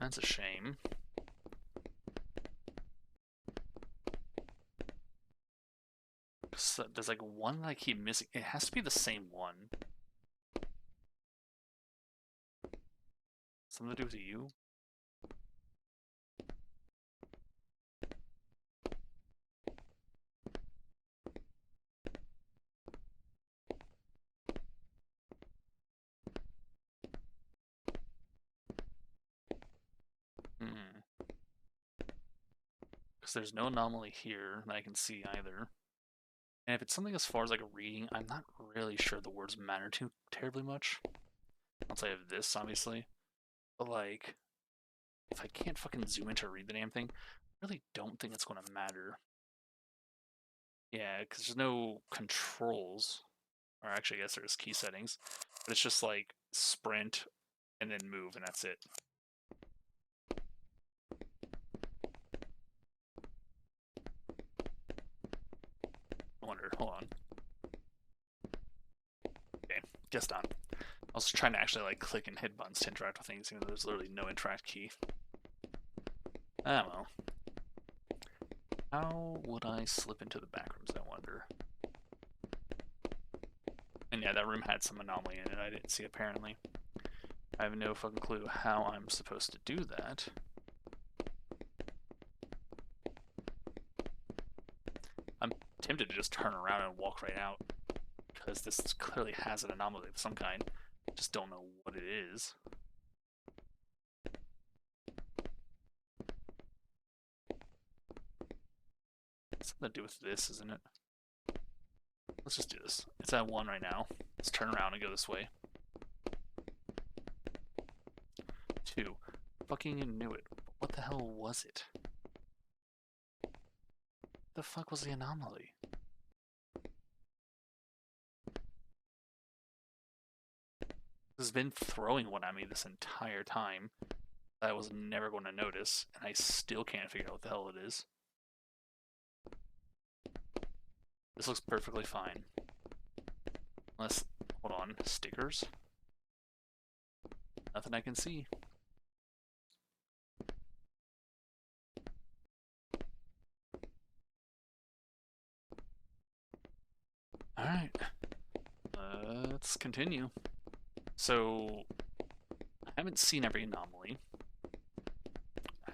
A: That's a shame. So there's like one that I keep missing. It has to be the same one. Something to do with you? Hmm. Because there's no anomaly here that I can see either. And if it's something as far as like reading, I'm not really sure the words matter too terribly much. Outside of this, obviously. But like, if I can't fucking zoom in to read the damn thing, I really don't think it's going to matter. Yeah, because there's no controls. Or actually, I guess there's key settings. But it's just like sprint and then move, and that's it. I wonder, hold on. Okay, just done. I was trying to actually like click and hit buttons to interact with things, even though there's literally no interact key. Ah, well. How would I slip into the back rooms, I wonder? And yeah, that room had some anomaly in it I didn't see, apparently. I have no fucking clue how I'm supposed to do that. I'm tempted to just turn around and walk right out, because this clearly has an anomaly of some kind. Just don't know what it is. Something to do with this, isn't it? Let's just do this. It's at 1 right now. Let's turn around and go this way. 2. Fucking knew it. What the hell was it? The fuck was the anomaly? This has been throwing one at me this entire time that I was never going to notice, and I still can't figure out what the hell it is. This looks perfectly fine. Unless, hold on, stickers? Nothing I can see. Alright. Let's continue. So, I haven't seen every anomaly,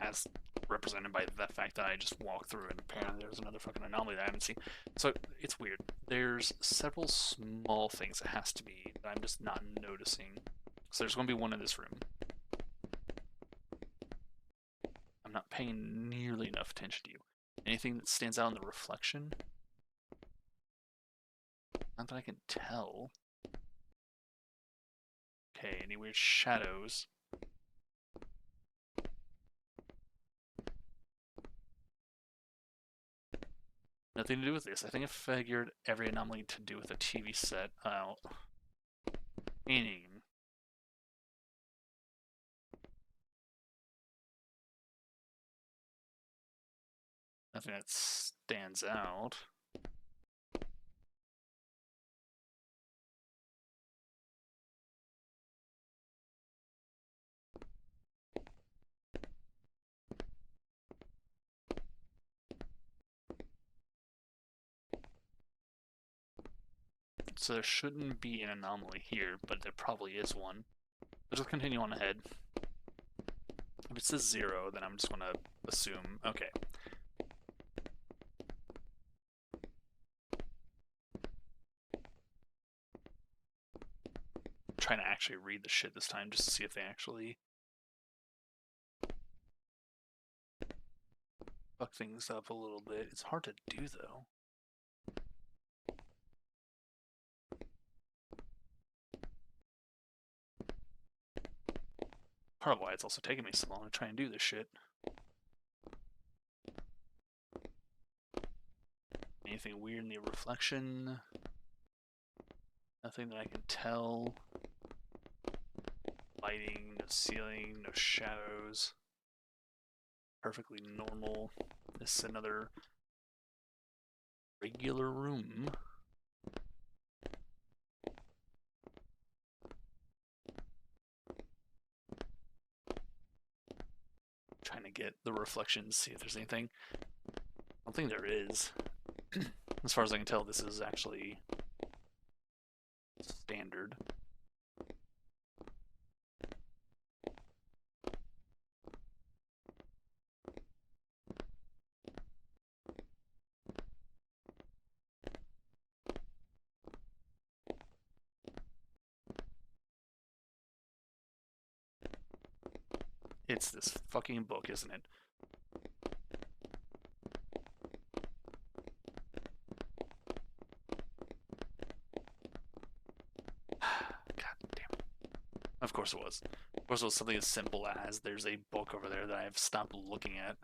A: as represented by the fact that I just walked through and apparently there's another fucking anomaly that I haven't seen. So, it's weird. There's several small things that has to be that I'm just not noticing. So there's going to be one in this room. I'm not paying nearly enough attention to you. Anything that stands out in the reflection? Not that I can tell. Okay, any weird shadows? Nothing to do with this. I think I figured every anomaly to do with a TV set out. Meaning, nothing that stands out. So there shouldn't be an anomaly here, but there probably is one. Let's just continue on ahead. If it says 0, then I'm just going to assume, okay. I'm trying to actually read the shit this time just to see if they actually fuck things up a little bit. It's hard to do, though. Part of why it's also taking me so long to try and do this shit. Anything weird in the reflection? Nothing that I can tell. Lighting, no ceiling, no shadows. Perfectly normal. This is another regular room. Trying to get the reflections, see if there's anything. I don't think there is. As far as I can tell, this is actually standard. It's this fucking book, isn't it? God damn it. Of course it was. Of course it was something as simple as there's a book over there that I've stopped looking at.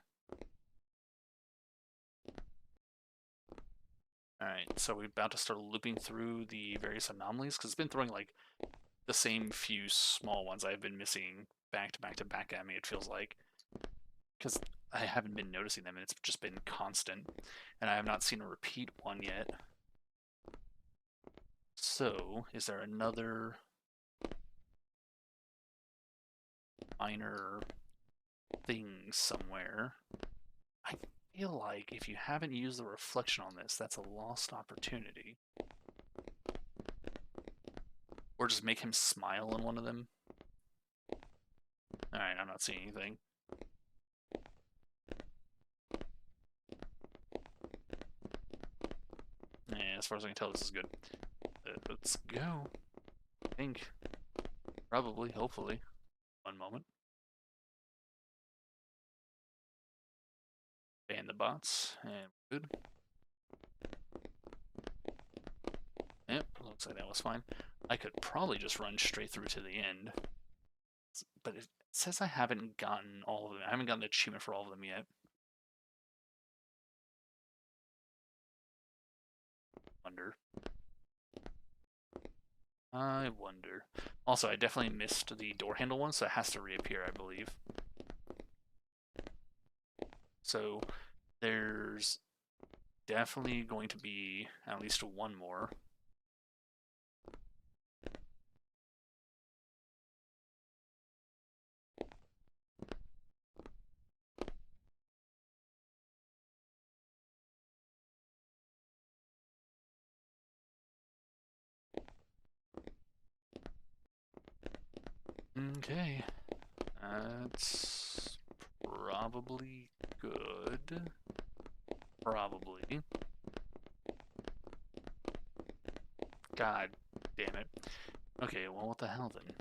A: Alright, so we're about to start looping through the various anomalies, because it's been throwing like the same few small ones I've been missing back to back to back at me, it feels like. Because I haven't been noticing them and it's just been constant. And I have not seen a repeat one yet. So, is there another minor thing somewhere? feel like if you haven't used the reflection on this, that's a lost opportunity. Or just make him smile on one of them. Alright, I'm not seeing anything. Yeah, as far as I can tell, this is good. Let's go. I think. Probably, hopefully. One moment. Ban the bots, and good. Yep, looks like that was fine. I could probably just run straight through to the end. But it says I haven't gotten all of them. I haven't gotten the achievement for all of them yet. Wonder. I wonder. Also, I definitely missed the door handle one, so it has to reappear, I believe. So there's definitely going to be at least one more. Okay. That's probably good. Probably. God damn it. Okay, well, what the hell then?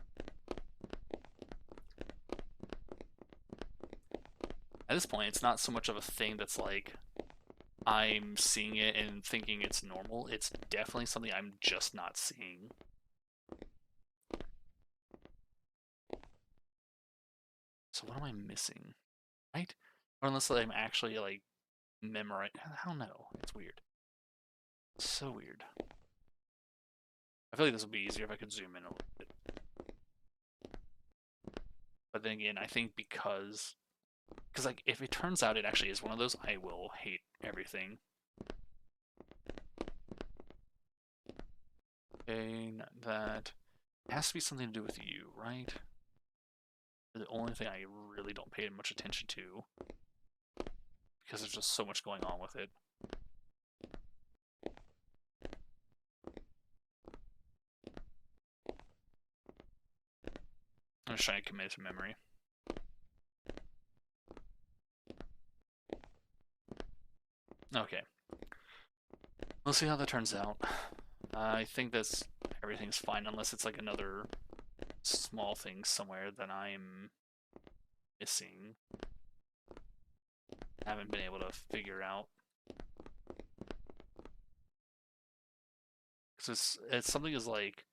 A: At this point, it's not so much of a thing that's like I'm seeing it and thinking it's normal. It's definitely something I'm just not seeing. So what am I missing? Right? Or unless I'm actually like memorizing. I don't know. It's weird. So weird. I feel like this would be easier if I could zoom in a little bit. But then again, I think because like if it turns out it actually is one of those, I will hate everything. Okay, that has to be something to do with you, right? The only thing I really don't pay much attention to because there's just so much going on with it. I'm just trying to commit to memory. Okay. We'll see how that turns out. I think that's everything's fine unless it's like another small thing somewhere that I'm missing. I haven't been able to figure out. Because it's something is like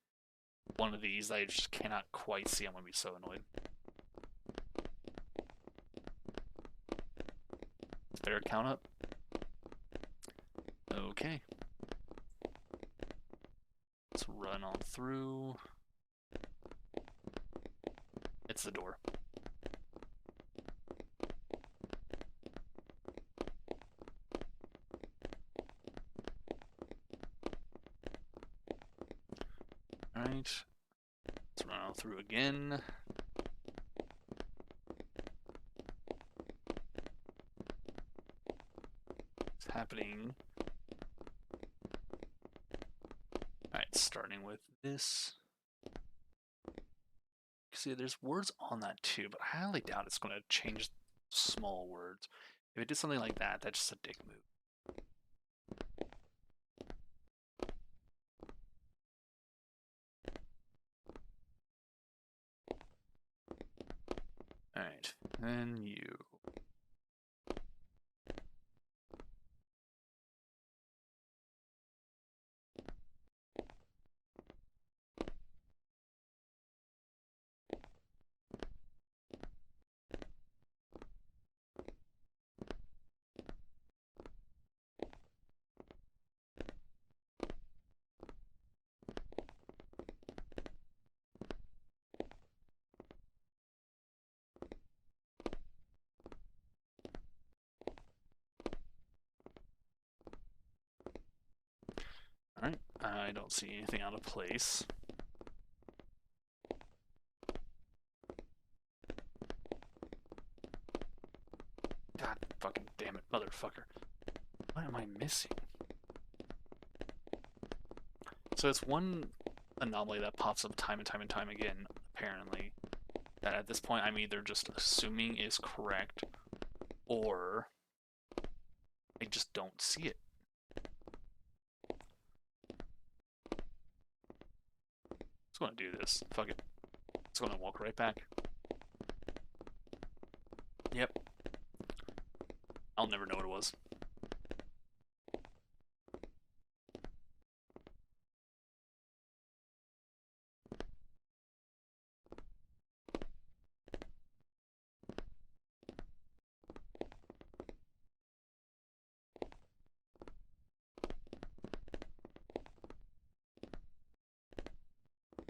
A: one of these that I just cannot quite see. I'm going to be so annoyed. Fair count up. Okay. Let's run on through. It's the door. Alright. Let's run on through again. It's happening. Alright, starting with this. See, there's words on that too, but I highly doubt it's going to change small words. If it did something like that, that's just a dick move. Alright, then you. Alright, I don't see anything out of place. God, Fucking damn it, motherfucker. What am I missing? So it's one anomaly that pops up time and time and time again, apparently, that at this point I'm either just assuming is correct, or I just don't see it. Just gonna do this. Fuck it. Just gonna walk right back. Yep. I'll never know what it was.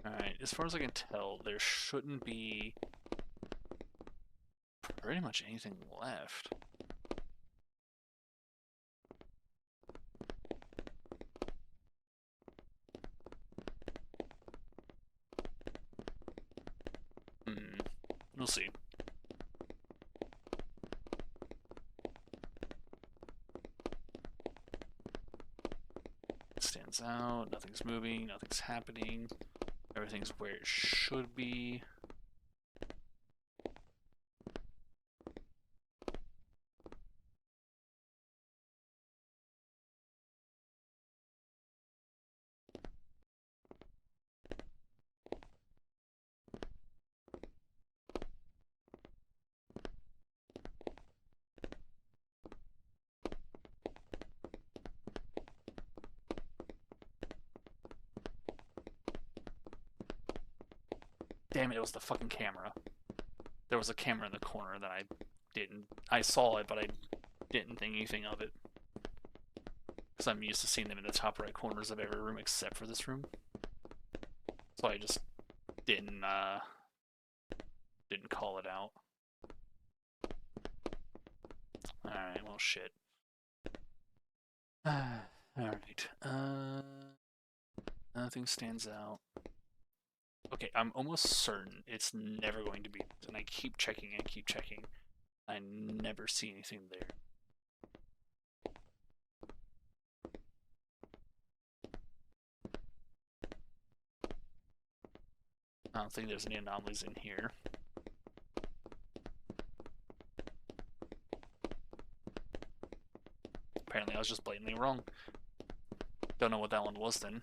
A: Alright, as far as I can tell, there shouldn't be pretty much anything left. We'll see. Stands out, nothing's moving, nothing's happening. Everything's where it should be. Damn it, it was the fucking camera. There was a camera in the corner that I saw it, but I didn't think anything of it. Because I'm used to seeing them in the top right corners of every room except for this room. So I just didn't call it out. Alright, well shit. Alright. Nothing stands out. Okay, I'm almost certain it's never going to be, and I keep checking and keep checking. I never see anything there. I don't think there's any anomalies in here. Apparently I was just blatantly wrong. Don't know what that one was then.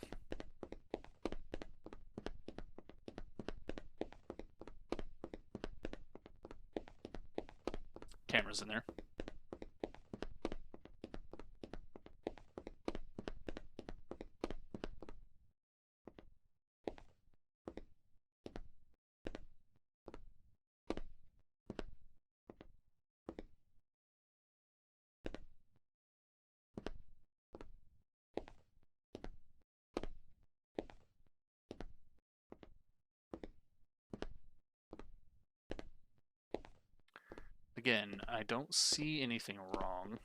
A: Camera's in there. Again, I don't see anything wrong.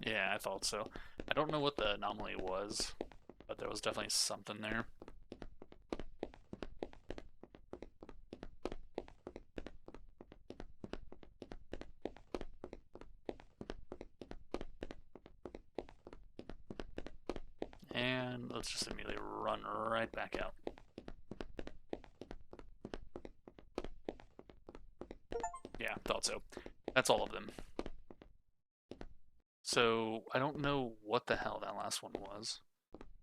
A: Yeah, I thought so. I don't know what the anomaly was, but there was definitely something there. And let's just immediately run right back out. Yeah, thought so. That's all of them. So I don't know what the hell that last one was,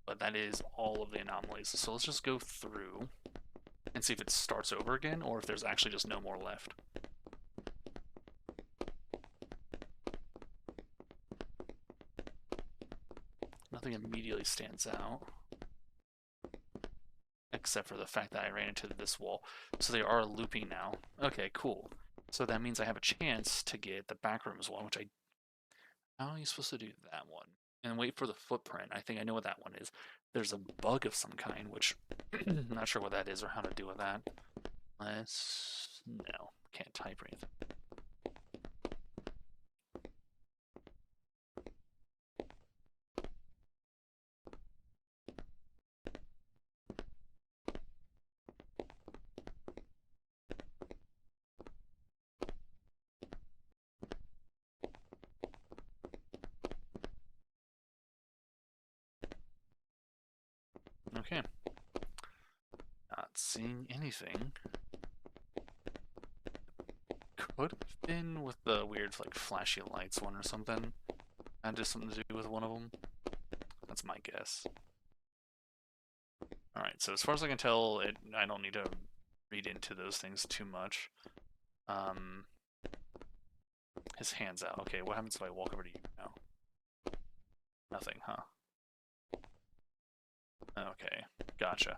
A: but that is all of the anomalies. So let's just go through and see if it starts over again or if there's actually just no more left. Nothing immediately stands out, except for the fact that I ran into this wall. So they are looping now. Okay, cool. So that means I have a chance to get the backrooms one, which I... How are you supposed to do that one? And wait for the footprint. I think I know what that one is. There's a bug of some kind, which I'm not sure what that is or how to deal with that. Let's... No, can't type or anything. Okay. Not seeing anything. Could have been with the weird, like, flashy lights one or something. That has something to do with one of them. That's my guess. Alright, so as far as I can tell, I don't need to read into those things too much. His hand's out. Okay, what happens if I walk over to you now? Nothing, huh? Okay, gotcha.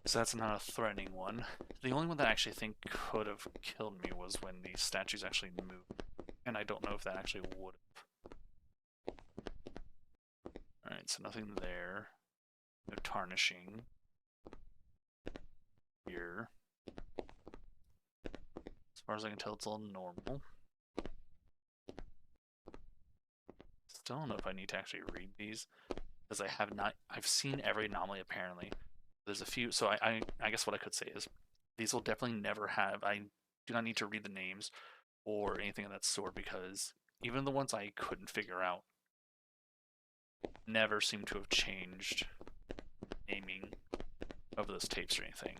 A: So that's not a threatening one. The only one that I actually think could have killed me was when the statues actually moved. And I don't know if that actually would have. Alright, so nothing there. No tarnishing. Here. As far as I can tell, it's all normal. Still don't know if I need to actually read these, because I have not... I've seen every anomaly, apparently. There's a few... So I guess what I could say is, these will definitely never have... I do not need to read the names or anything of that sort, because even the ones I couldn't figure out never seem to have changed naming of those tapes or anything,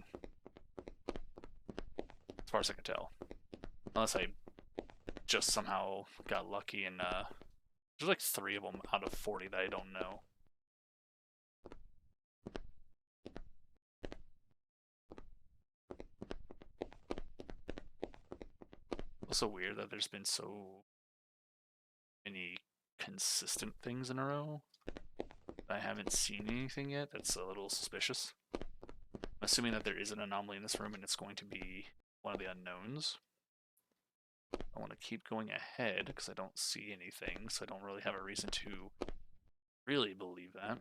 A: as far as I can tell. Unless I just somehow got lucky and there's like 3 of them out of 40 that I don't know. Also weird that there's been so many consistent things in a row. I haven't seen anything yet. That's a little suspicious. I'm assuming that there is an anomaly in this room and it's going to be one of the unknowns. I want to keep going ahead because I don't see anything, so I don't really have a reason to really believe that.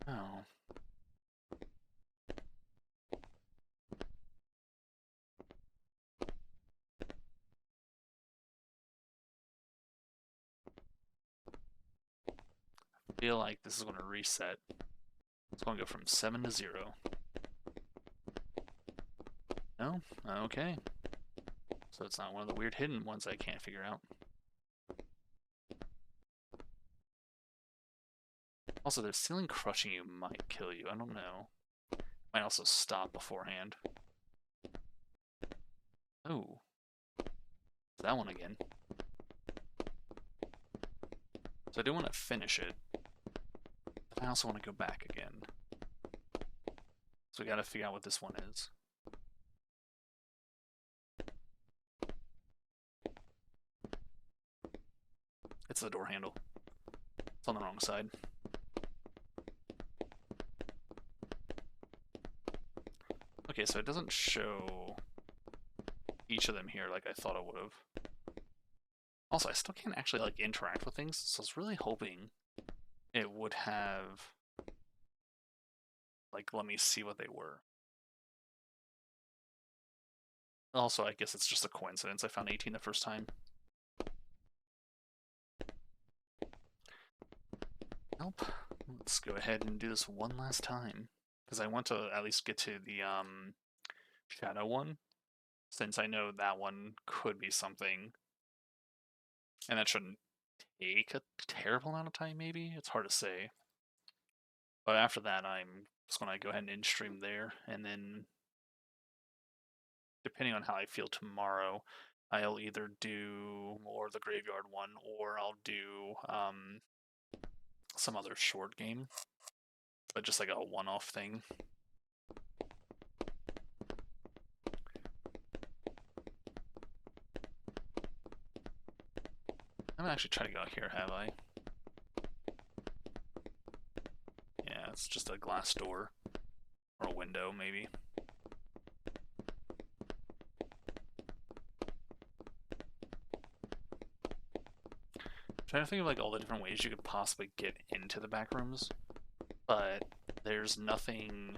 A: Oh. I feel like this is going to reset. It's going to go from 7 to 0. No? Okay. So it's not one of the weird hidden ones I can't figure out. Also, the ceiling crushing you might kill you. I don't know. Might also stop beforehand. Oh. That one again. So I do want to finish it. But I also want to go back again. So we gotta figure out what this one is. It's the door handle. It's on the wrong side. Okay, so it doesn't show each of them here like I thought it would have. Also, I still can't actually like interact with things, so I was really hoping it would have like let me see what they were. Also, I guess it's just a coincidence I found 18 the first time. Nope. Let's go ahead and do this one last time, because I want to at least get to the shadow one, since I know that one could be something, and that shouldn't take a terrible amount of time. Maybe it's hard to say. But after that, I'm just going to go ahead and in-stream there, and then depending on how I feel tomorrow, I'll either do more of the graveyard one, or I'll do some other short game, but just like a one-off thing. I'm gonna actually try to go out here, have I? Yeah, it's just a glass door. Or a window, maybe. I'm trying to think of like all the different ways you could possibly get into the back rooms, but there's nothing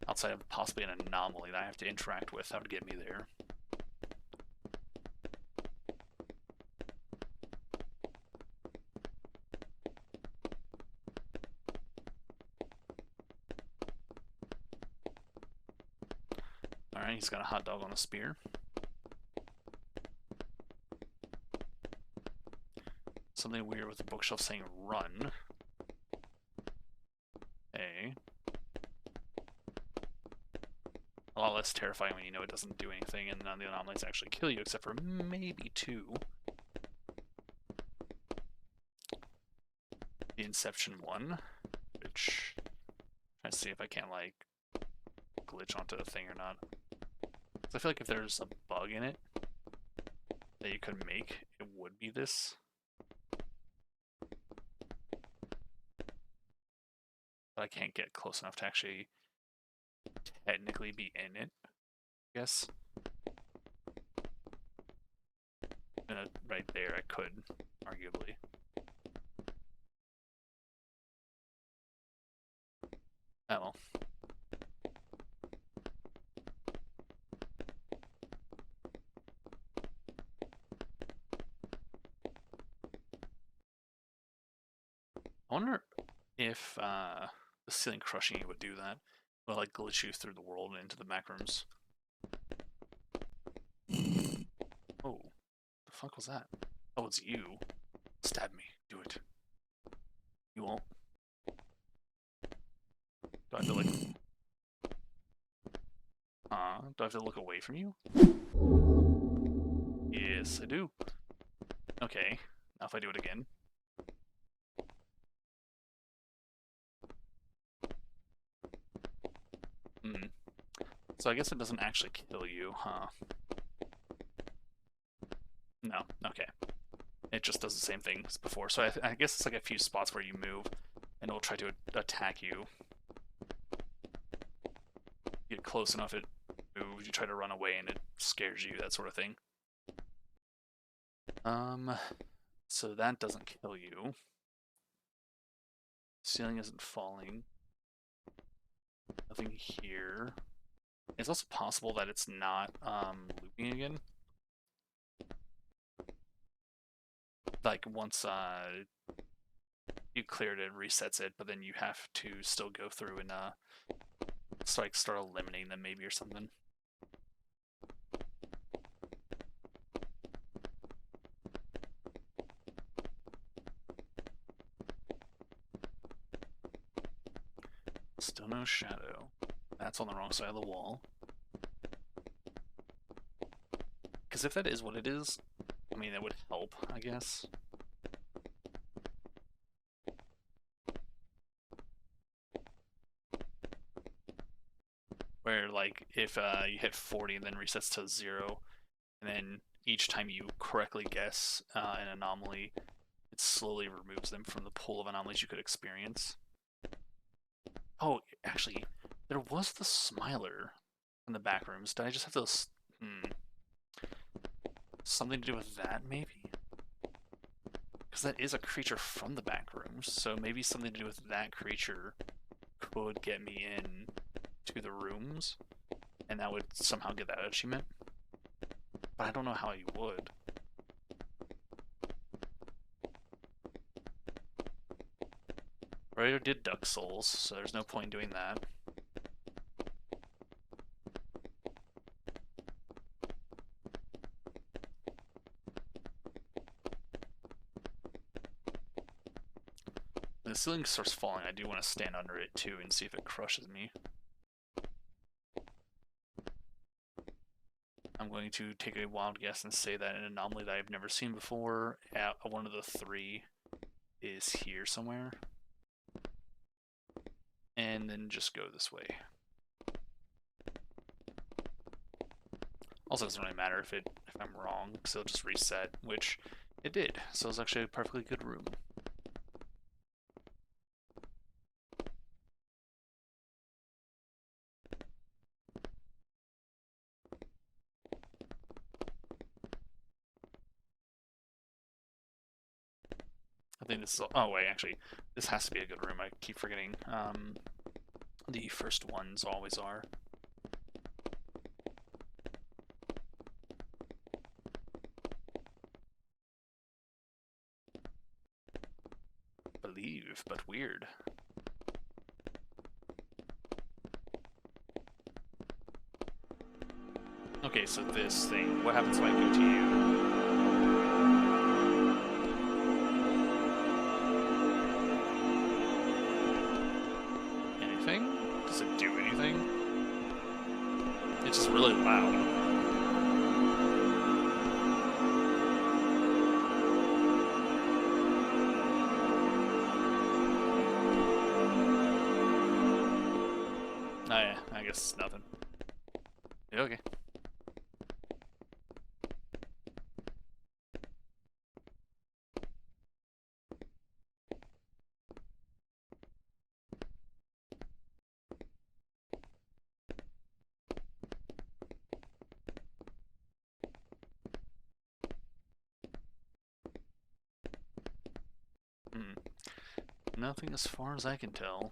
A: outside of possibly an anomaly that I have to interact with that would get me there. Alright, he's got a hot dog on a spear. Something weird with the bookshelf saying run. A lot less terrifying when you know it doesn't do anything and none of the anomalies actually kill you, except for maybe two. The Inception one, which I'm trying to see if I can't like glitch onto the thing or not. I feel like if there's a bug in it that you could make, it would be this. But I can't get close enough to actually technically be in it, I guess. Right there, I could, arguably. Oh well. I wonder if the ceiling crushing you would do that. Will like glitch you through the world and into the back rooms. Oh, the fuck was that? Oh, it's you. Stab me. Do it. You won't. Do I have to like... do I have to look away from you? Yes, I do. Okay, now if I do it again. Hmm. So I guess it doesn't actually kill you, huh? No, okay. It just does the same thing as before. So I guess it's like a few spots where you move, and it'll try to attack you. You get close enough, it moves. You try to run away, and it scares you, that sort of thing. So that doesn't kill you. Ceiling isn't falling. Nothing here. It's also possible that it's not looping again. Like once you cleared it, resets it, but then you have to still go through and start eliminating them maybe or something. Still no shadow. That's on the wrong side of the wall. Because if that is what it is, I mean, that would help, I guess. Where, like, if you hit 40 and then resets to 0, and then each time you correctly guess an anomaly, it slowly removes them from the pool of anomalies you could experience. Oh, actually, there was the Smiler in the back rooms. Did I just have to... Something to do with that, maybe? Because that is a creature from the back rooms, so maybe something to do with that creature could get me in to the rooms, and that would somehow get that achievement. But I don't know how you would. I already did Duck Souls, so there's no point in doing that. When the ceiling starts falling, I do want to stand under it too and see if it crushes me. I'm going to take a wild guess and say that an anomaly that I've never seen before at one of the three is here somewhere. And then just go this way. Also, it doesn't really matter if I'm wrong, because it'll just reset, which it did. So it's actually a perfectly good room. I think this is. Oh wait, actually, this has to be a good room. I keep forgetting. The first ones always are. Believe, but weird. Okay, so this thing. What happens when I go to you? Anything? Does it do anything? It's just really loud. Oh yeah, I guess it's nothing. Yeah, okay. Nothing as far as I can tell.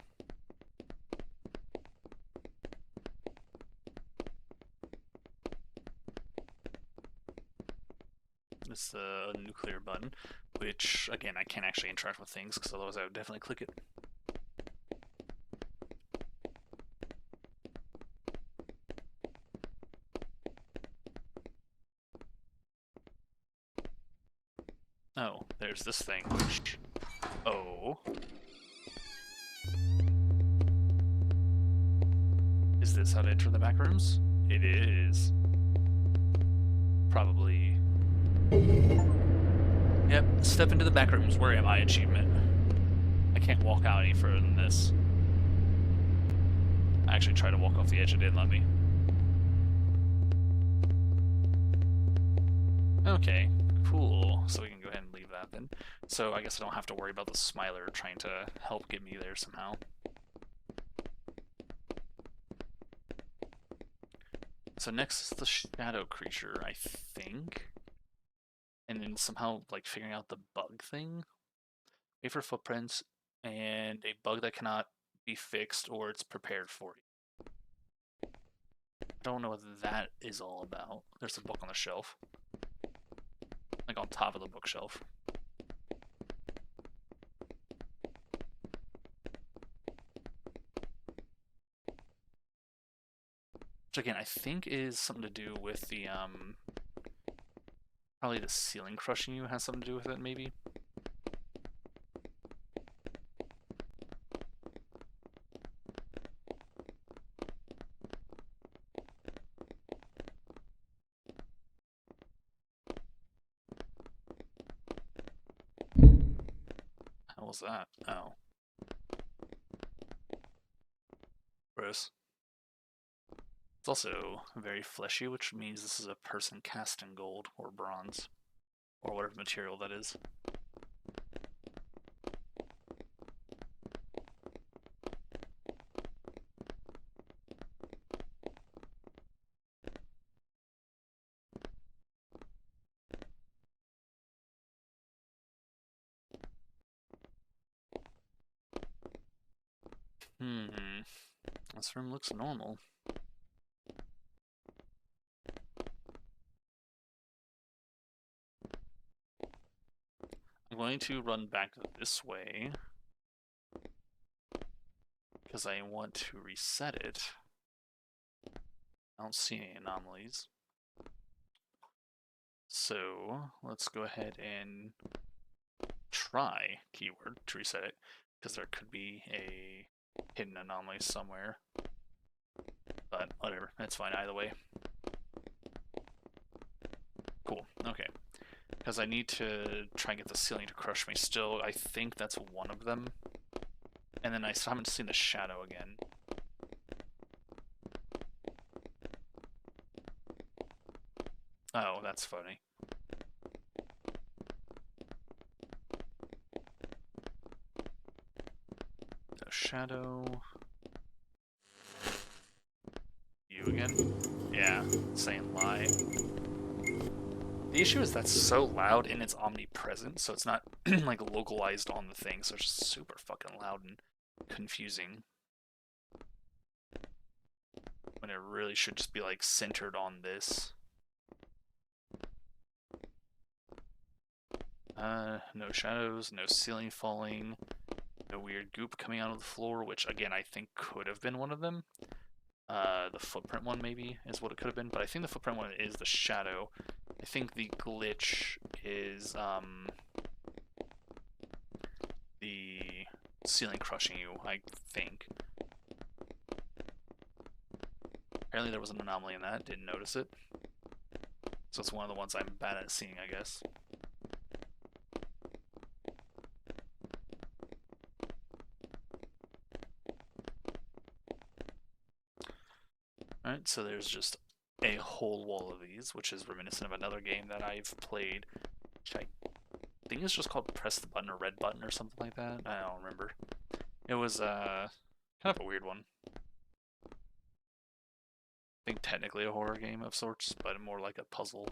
A: It's the nuclear button, which, again, I can't actually interact with things, because otherwise I would definitely click it. Oh, there's this thing, which... Oh. Is this how to enter the back rooms? It is. Probably. Yep, step into the back rooms. Where am I? Achievement. I can't walk out any further than this. I actually tried to walk off the edge, it didn't let me. Okay, cool. So we can go ahead and leave that then. So I guess I don't have to worry about the Smiler trying to help get me there somehow. So next is the shadow creature, I think. And then somehow, like, figuring out the bug thing. Wait for footprints and a bug that cannot be fixed or it's prepared for you. I don't know what that is all about. There's a book on the shelf. Like on top of the bookshelf. Which again, I think is something to do with the, probably the ceiling crushing you has something to do with it, maybe? How was that? Oh. Gross. It's also very fleshy, which means this is a person cast in gold or bronze. Or whatever material that is. This room looks normal. I'm going to run back this way because I want to reset it. I don't see any anomalies. So let's go ahead and try keyword to reset it. because there could be a hidden anomaly somewhere. But whatever, that's fine either way. Cool, okay. Because I need to try and get the ceiling to crush me still. I think that's one of them. And then I still haven't seen the shadow again. Oh, that's funny. No shadow. You again? Yeah, same lie. The issue is that's so loud and it's omnipresent, so it's not like localized on the thing, so it's just super fucking loud and confusing. When it really should just be like centered on this. No shadows, no ceiling falling, no weird goop coming out of the floor, which again I think could have been one of them. The footprint one maybe is what it could have been, but I think the footprint one is the shadow. I think the glitch is the ceiling crushing you, I think. Apparently there was an anomaly in that, didn't notice it. So it's one of the ones I'm bad at seeing, I guess. Alright, so there's just a whole wall of these, which is reminiscent of another game that I've played, which I think is just called Press the Button or Red Button or something like that. I don't remember. It was kind of a weird one. I think technically a horror game of sorts, but more like a puzzle.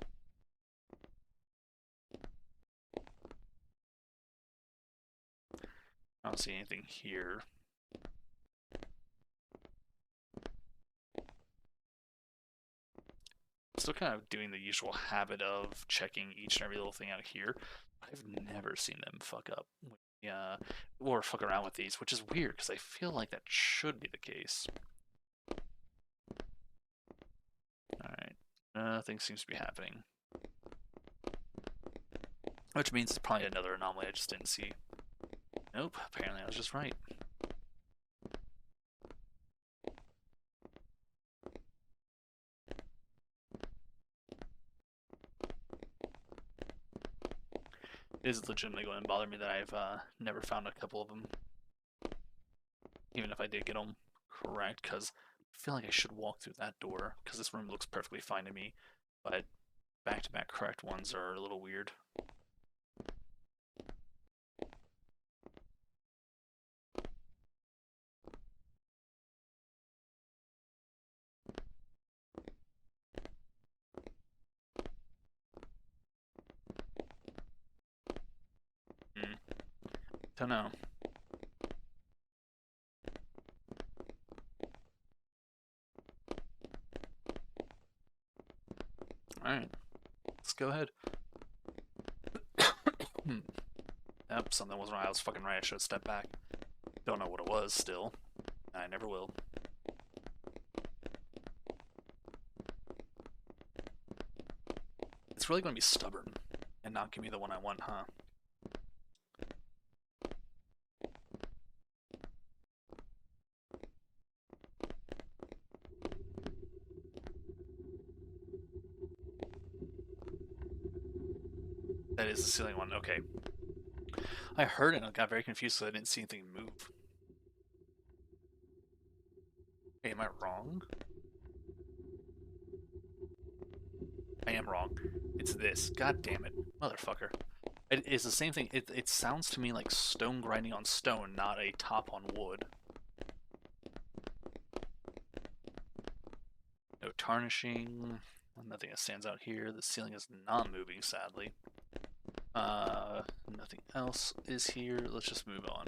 A: I don't see anything here. Still kind of doing the usual habit of checking each and every little thing out here. I've never seen them fuck up or fuck around with these, which is weird because I feel like that should be the case. Alright, nothing seems to be happening. Which means it's probably another anomaly I just didn't see. Nope, apparently I was just right. It is legitimately going to bother me that I've never found a couple of them. Even if I did get them correct, because I feel like I should walk through that door, because this room looks perfectly fine to me, but back-to-back correct ones are a little weird. Don't know. Alright, let's go ahead. Yep, something wasn't right. I was fucking right. I should have stepped back. Don't know what it was still. I never will. It's really going to be stubborn and not give me the one I want, huh? That is the ceiling one. Okay. I heard it and I got very confused because I didn't see anything move. Hey, am I wrong? I am wrong. It's this. God damn it. Motherfucker. It is the same thing. It sounds to me like stone grinding on stone, not a top on wood. No tarnishing. Nothing that stands out here. The ceiling is not moving, sadly. Nothing else is here. Let's just move on.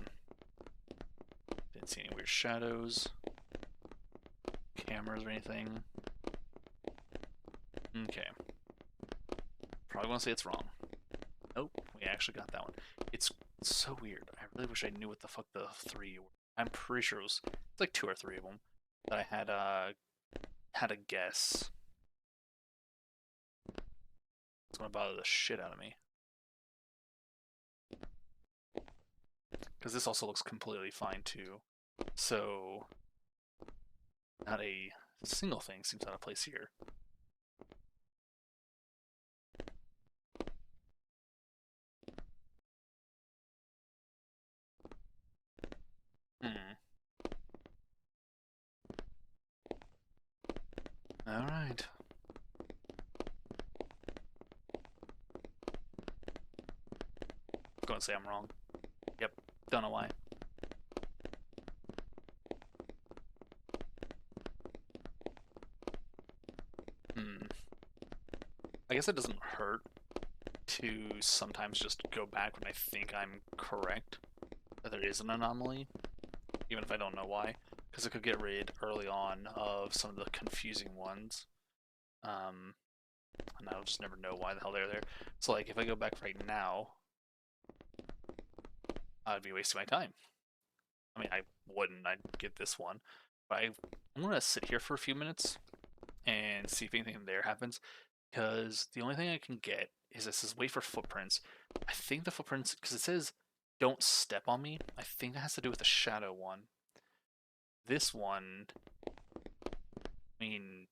A: Didn't see any weird shadows, cameras or anything. Okay. Probably want to say it's wrong. Nope, we actually got that one. It's so weird. I really wish I knew what the fuck the three were. I'm pretty sure it's like two or three of them that I had a guess. It's gonna bother the shit out of me. Because this also looks completely fine too. So, not a single thing seems out of place here. Hmm. Alright. Going to say I'm wrong. Yep. Don't know why. I guess it doesn't hurt to sometimes just go back when I think I'm correct, that there is an anomaly, even if I don't know why, because it could get rid early on of some of the confusing ones, and I'll just never know why the hell they're there. So like, if I go back right now, I'd be wasting my time. I mean, I wouldn't, I'd get this one, but I'm gonna sit here for a few minutes and see if anything there happens, because the only thing I can get is this says wait for footprints. I think the footprints, because it says don't step on me, I think that has to do with the shadow one. This one, I mean,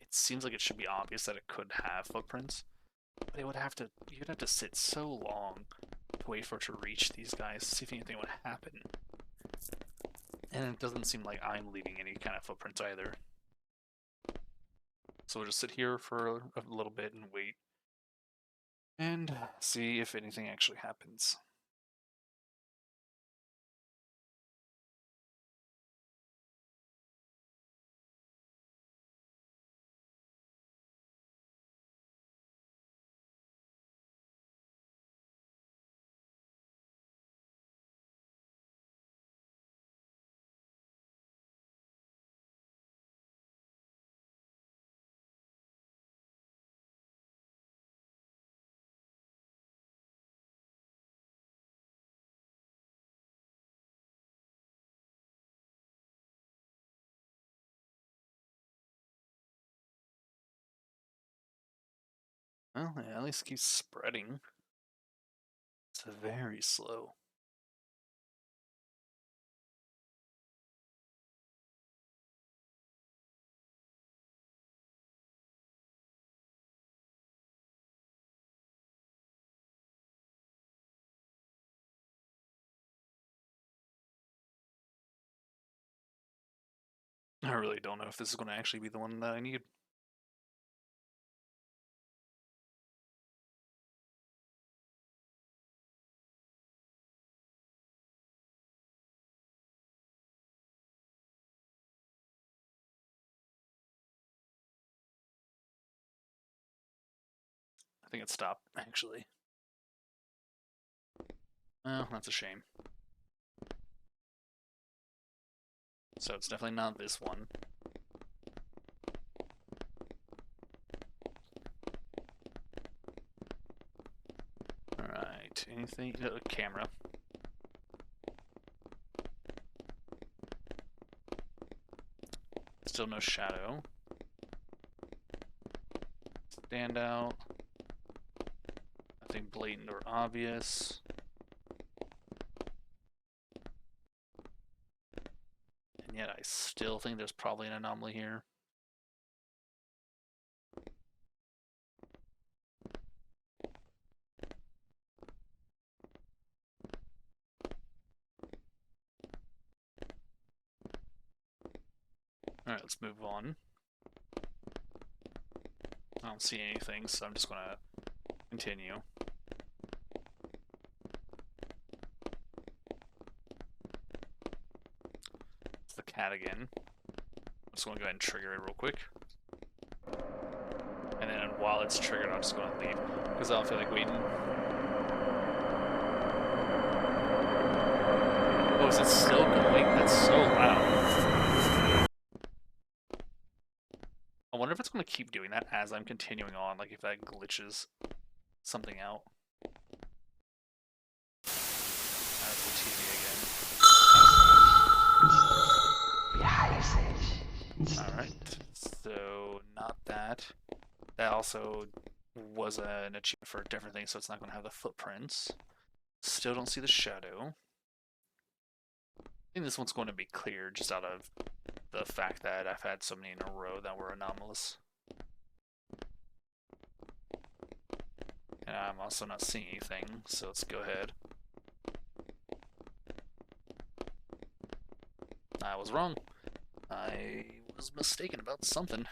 A: it seems like it should be obvious that it could have footprints, but it would have to, you'd have to sit so long to wait for it to reach these guys to see if anything would happen. And it doesn't seem like I'm leaving any kind of footprints either. So we'll just sit here for a little bit and wait and see if anything actually happens. Well, it at least keeps spreading. It's very slow. I really don't know if this is going to actually be the one that I need. I think it stopped, actually. Well, that's a shame. So it's definitely not this one. Alright, anything? Camera. Still no shadow. Standout. Nothing blatant or obvious. And yet I still think there's probably an anomaly here. Alright, let's move on. I don't see anything, so I'm just gonna continue. It's the cat again. I'm just gonna go ahead and trigger it real quick. And then while it's triggered, I'm just gonna leave, because I don't feel like waiting. Oh, is it still going? That's so loud. I wonder if it's going to keep doing that as I'm continuing on, like if that glitches something out. That's the TV again. Alright, so not that. That also was an achievement for a different thing, so it's not going to have the footprints. Still don't see the shadow. think this one's going to be clear just out of the fact that I've had so many in a row that were anomalous. And I'm also not seeing anything, so let's go ahead. I was wrong. I was mistaken about something.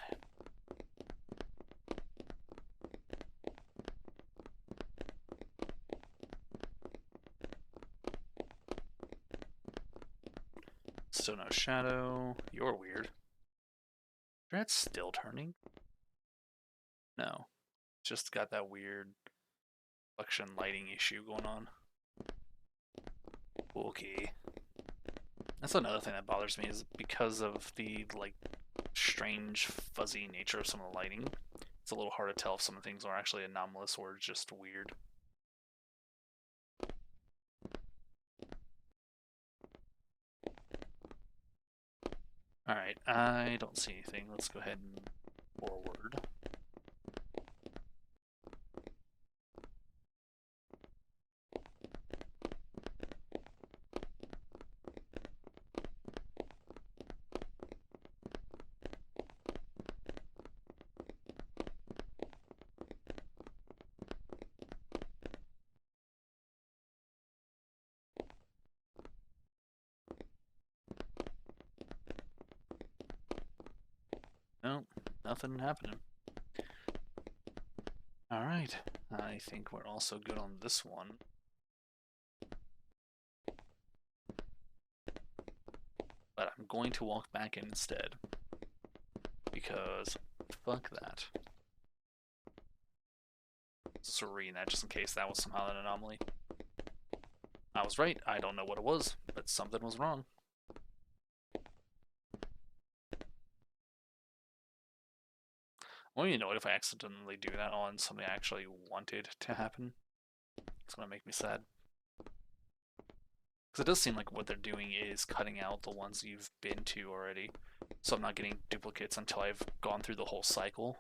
A: Still no shadow. You're weird. That's still turning? No. Just got that weird reflection lighting issue going on. Okay. That's another thing that bothers me is because of the like strange fuzzy nature of some of the lighting. It's a little hard to tell if some of the things are actually anomalous or just weird. Alright, I don't see anything. Let's go ahead and forward. Nope, nothing happening. Alright, I think we're also good on this one. But I'm going to walk back in instead. Because fuck that. Just reading that just in case that was somehow an anomaly. I was right, I don't know what it was, but something was wrong. I won't even know if I accidentally do that on something I actually wanted to happen. It's gonna make me sad. Because it does seem like what they're doing is cutting out the ones you've been to already. So I'm not getting duplicates until I've gone through the whole cycle.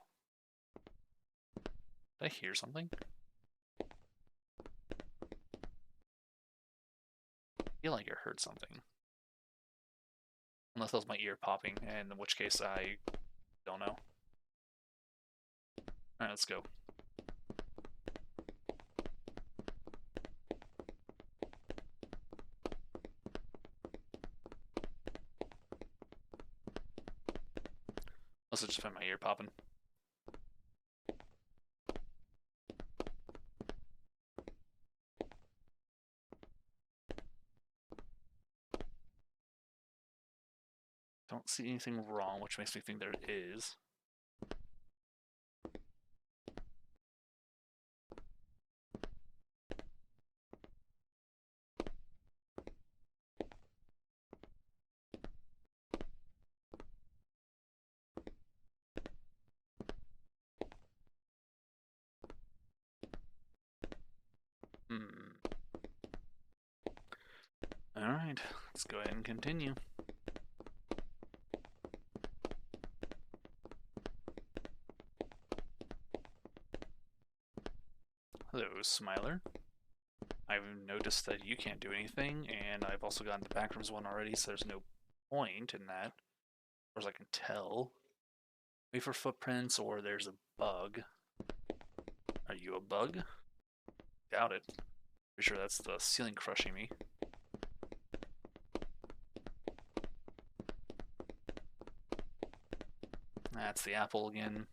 A: Did I hear something? I feel like I heard something. Unless that was my ear popping, and in which case I don't know. Alright, let's go. Must have just been my ear popping. Don't see anything wrong, which makes me think there is. Alright, let's go ahead and continue. Hello, Smiler. I've noticed that you can't do anything, and I've also gotten the backrooms one already, so there's no point in that, as far as I can tell. Wait for footprints, or there's a bug. Are you a bug? Doubt it. Pretty sure that's the ceiling crushing me. That's the apple again.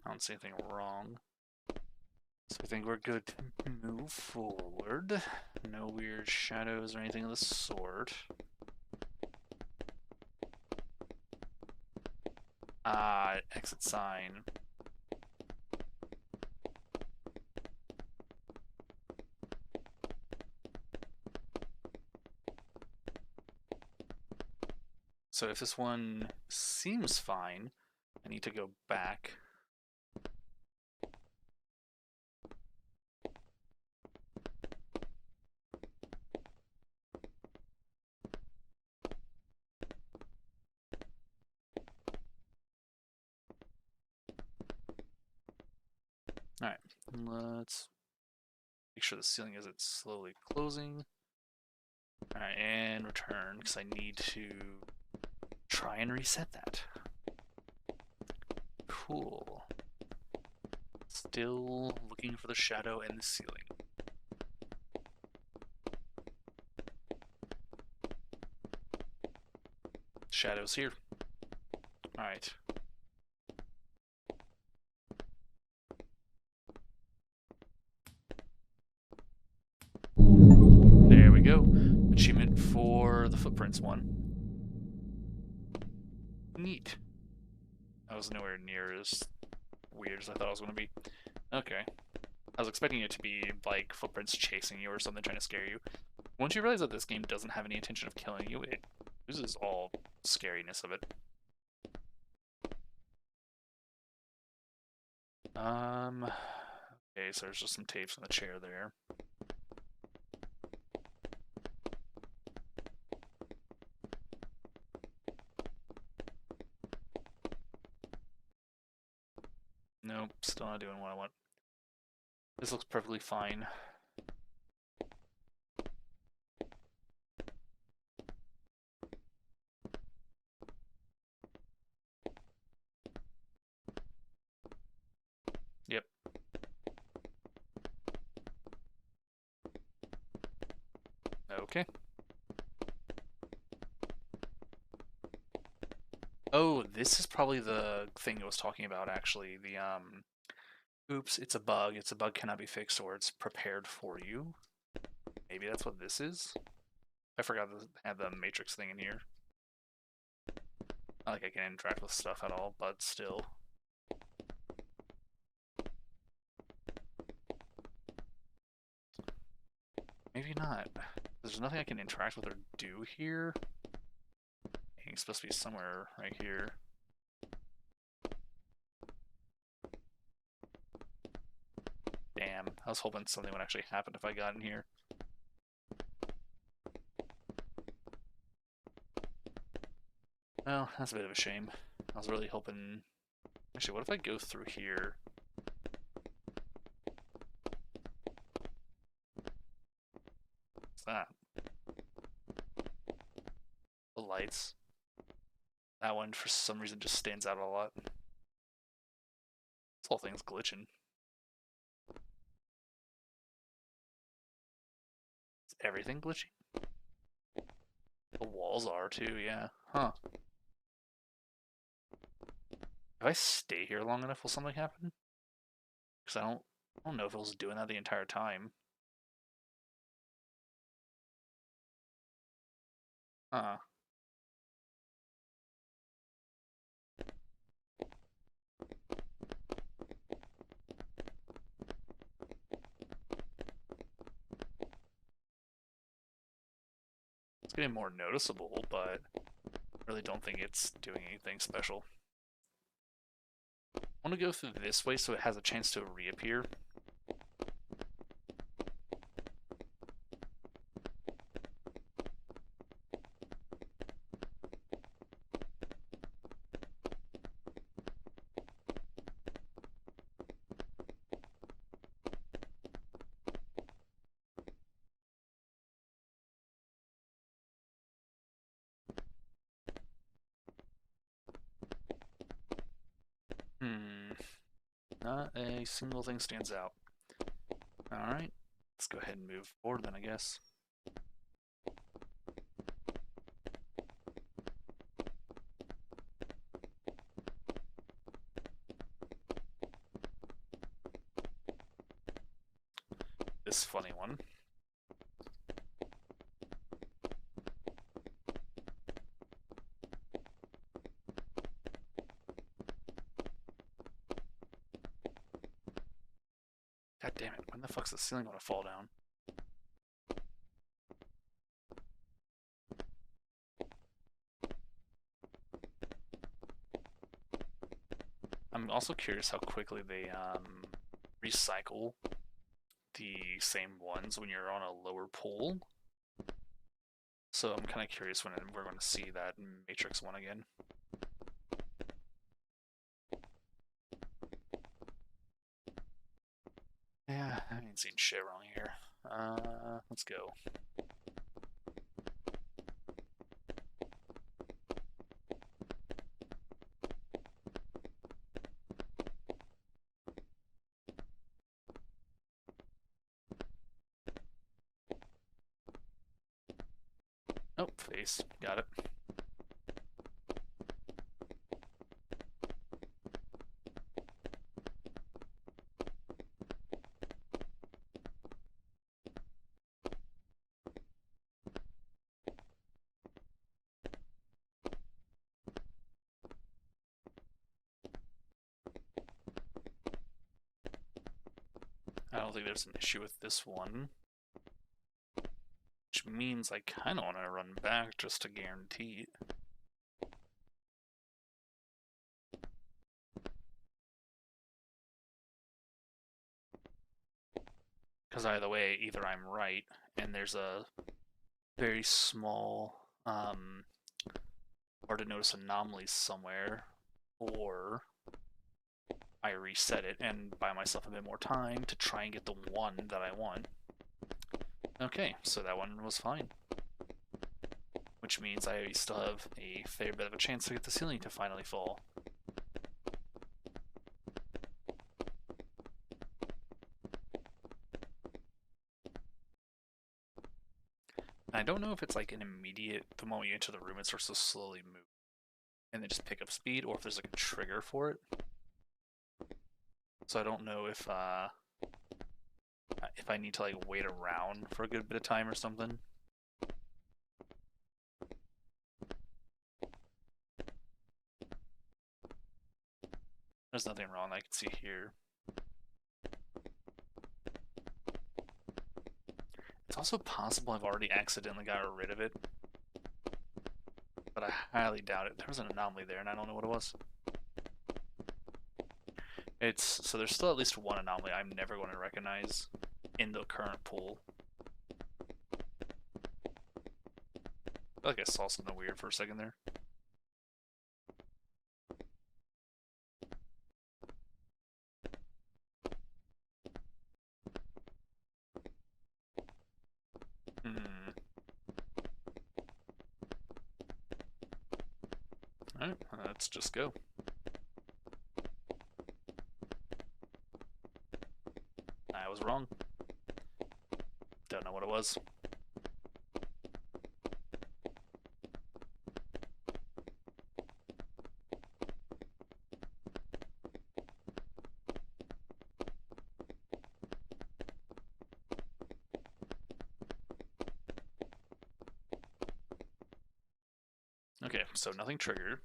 A: I don't see anything wrong. So I think we're good to move forward. No weird shadows or anything of the sort. Exit sign. So if this one seems fine, I need to go back. Alright, let's make sure the ceiling isn't slowly closing. Alright, and return, because I need to try and reset that. Cool. Still looking for the shadow in the ceiling. Shadow's here. Alright. There we go. Achievement for the footprints one. Neat. That was nowhere near as weird as I thought it was going to be. Okay. I was expecting it to be like footprints chasing you or something trying to scare you. Once you realize that this game doesn't have any intention of killing you, it loses all scariness of it. Okay, so there's just some tapes on the chair there. Nope, still not doing what I want. This looks perfectly fine. Yep. Okay. Oh, this is probably the thing I was talking about, actually. The, oops, it's a bug. It's a bug cannot be fixed, or it's prepared for you. Maybe that's what this is? I forgot to have the matrix thing in here. Not like I can interact with stuff at all, but still. Maybe not. There's nothing I can interact with or do here. It's supposed to be somewhere right here. Damn, I was hoping something would actually happen if I got in here. Well, that's a bit of a shame. I was really hoping... Actually, what if I go through here? What's that? The lights. That one, for some reason, just stands out a lot. This whole thing's glitching. Is everything glitching? The walls are too, yeah. Huh. If I stay here long enough, will something happen? Because I don't know if it was doing that the entire time. Huh. It's getting more noticeable, but I really don't think it's doing anything special. I want to go through this way so it has a chance to reappear. Not a single thing stands out. Alright, let's go ahead and move forward then, I guess. This funny one. God damn it, when the fuck's the ceiling gonna fall down? I'm also curious how quickly they recycle the same ones when you're on a lower pool. So I'm kind of curious when we're going to see that Matrix one again. Yeah, I ain't seen shit wrong here. Let's go. Oh, face. Got it. I don't think there's an issue with this one. Which means I kind of want to run back just to guarantee it. Because either way, either I'm right, and there's a very small, hard to notice anomalies somewhere, or I reset it and buy myself a bit more time to try and get the one that I want. Okay, so that one was fine. Which means I still have a fair bit of a chance to get the ceiling to finally fall. And I don't know if it's like an immediate, the moment you enter the room, it starts to slowly move and then just pick up speed, or if there's like a trigger for it. So I don't know if I need to like wait around for a good bit of time or something. There's nothing wrong I can see here. It's also possible I've already accidentally got rid of it, but I highly doubt it. There was an anomaly there and I don't know what it was. So there's still at least one anomaly I'm never going to recognize in the current pool. I feel like I saw something weird for a second there. Alright, let's just go. I was wrong. Don't know what it was. Okay, so nothing triggered.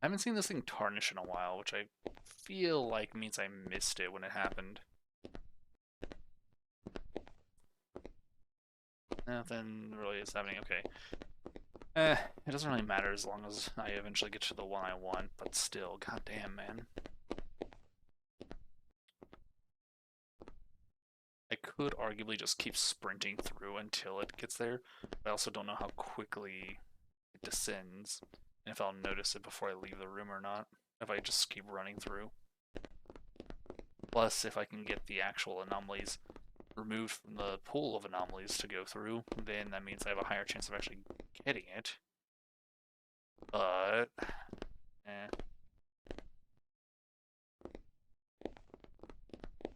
A: I haven't seen this thing tarnish in a while, which I feel like means I missed it when it happened. Nothing really is happening. Okay. It doesn't really matter as long as I eventually get to the one I want, but still, goddamn, man. I could arguably just keep sprinting through until it gets there, but I also don't know how quickly it descends, and if I'll notice it before I leave the room or not, if I just keep running through. Plus, if I can get the actual anomalies removed from the pool of anomalies to go through, then that means I have a higher chance of actually getting it. But,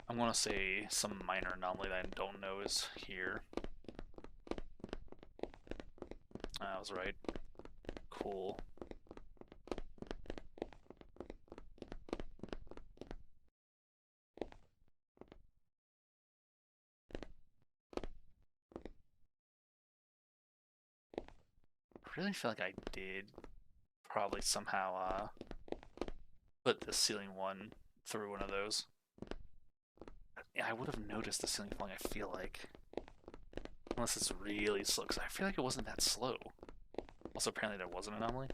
A: I'm gonna say some minor anomaly that I don't know is here. I was right. Cool. I really feel like I did probably somehow put the ceiling one through one of those. I would have noticed the ceiling falling, I feel like. Unless it's really slow, because I feel like it wasn't that slow. Also, apparently there was an anomaly.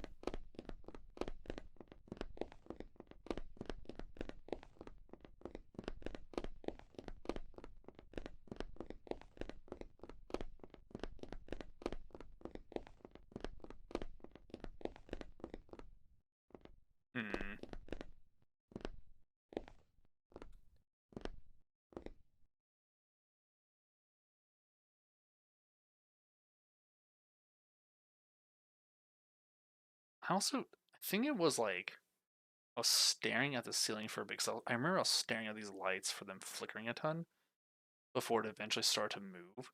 A: Hmm. I think it was like I was staring at the ceiling for a bit. Cause I remember I was staring at these lights for them flickering a ton before it eventually started to move.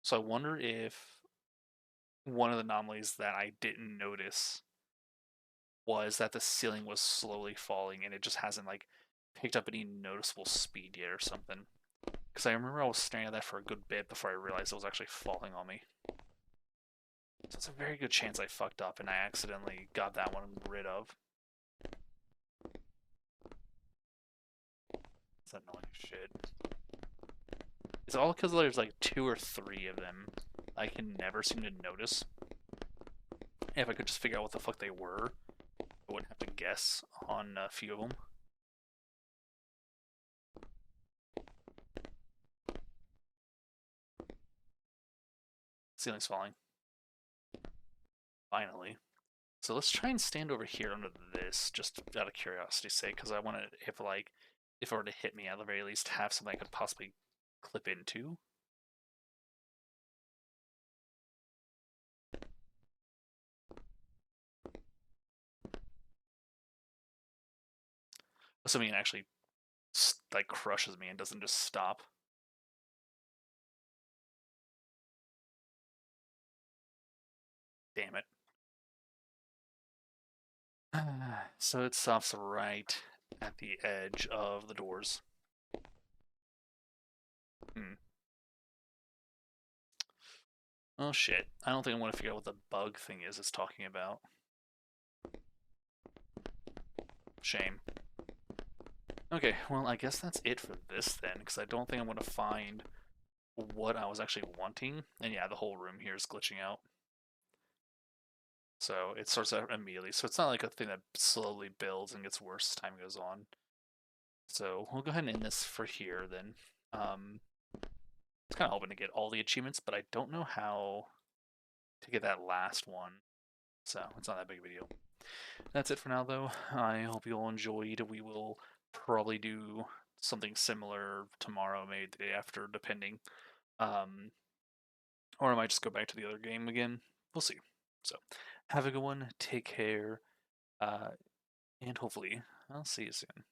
A: So I wonder if one of the anomalies that I didn't notice was that the ceiling was slowly falling and it just hasn't like picked up any noticeable speed yet or something. Because I remember I was staring at that for a good bit before I realized it was actually falling on me. So it's a very good chance I fucked up and I accidentally got that one rid of. It's annoying shit. It's all because there's like 2 or 3 of them I can never seem to notice. If I could just figure out what the fuck they were, I wouldn't have to guess on a few of them. Ceiling's falling. Finally. So let's try and stand over here under this, just out of curiosity's sake, because I want to, if it were to hit me, at the very least have something I could possibly clip into. Assuming it actually like crushes me and doesn't just stop. Damn it. So it stops right at the edge of the doors. Hmm. Oh shit. I don't think I want to figure out what the bug thing is it's talking about. Shame. Okay, well, I guess that's it for this then, because I don't think I'm going to find what I was actually wanting. And yeah, the whole room here is glitching out. So it starts out immediately. So it's not like a thing that slowly builds and gets worse as time goes on. So we'll go ahead and end this for here then. Um, I was kind of hoping to get all the achievements, but I don't know how to get that last one. So it's not that big of a deal. That's it for now, though. I hope you all enjoyed. We will probably do something similar tomorrow, maybe the day after, depending. Um, or I might just go back to the other game again. We'll see. So, have a good one. Take care. Uh, and hopefully, I'll see you soon.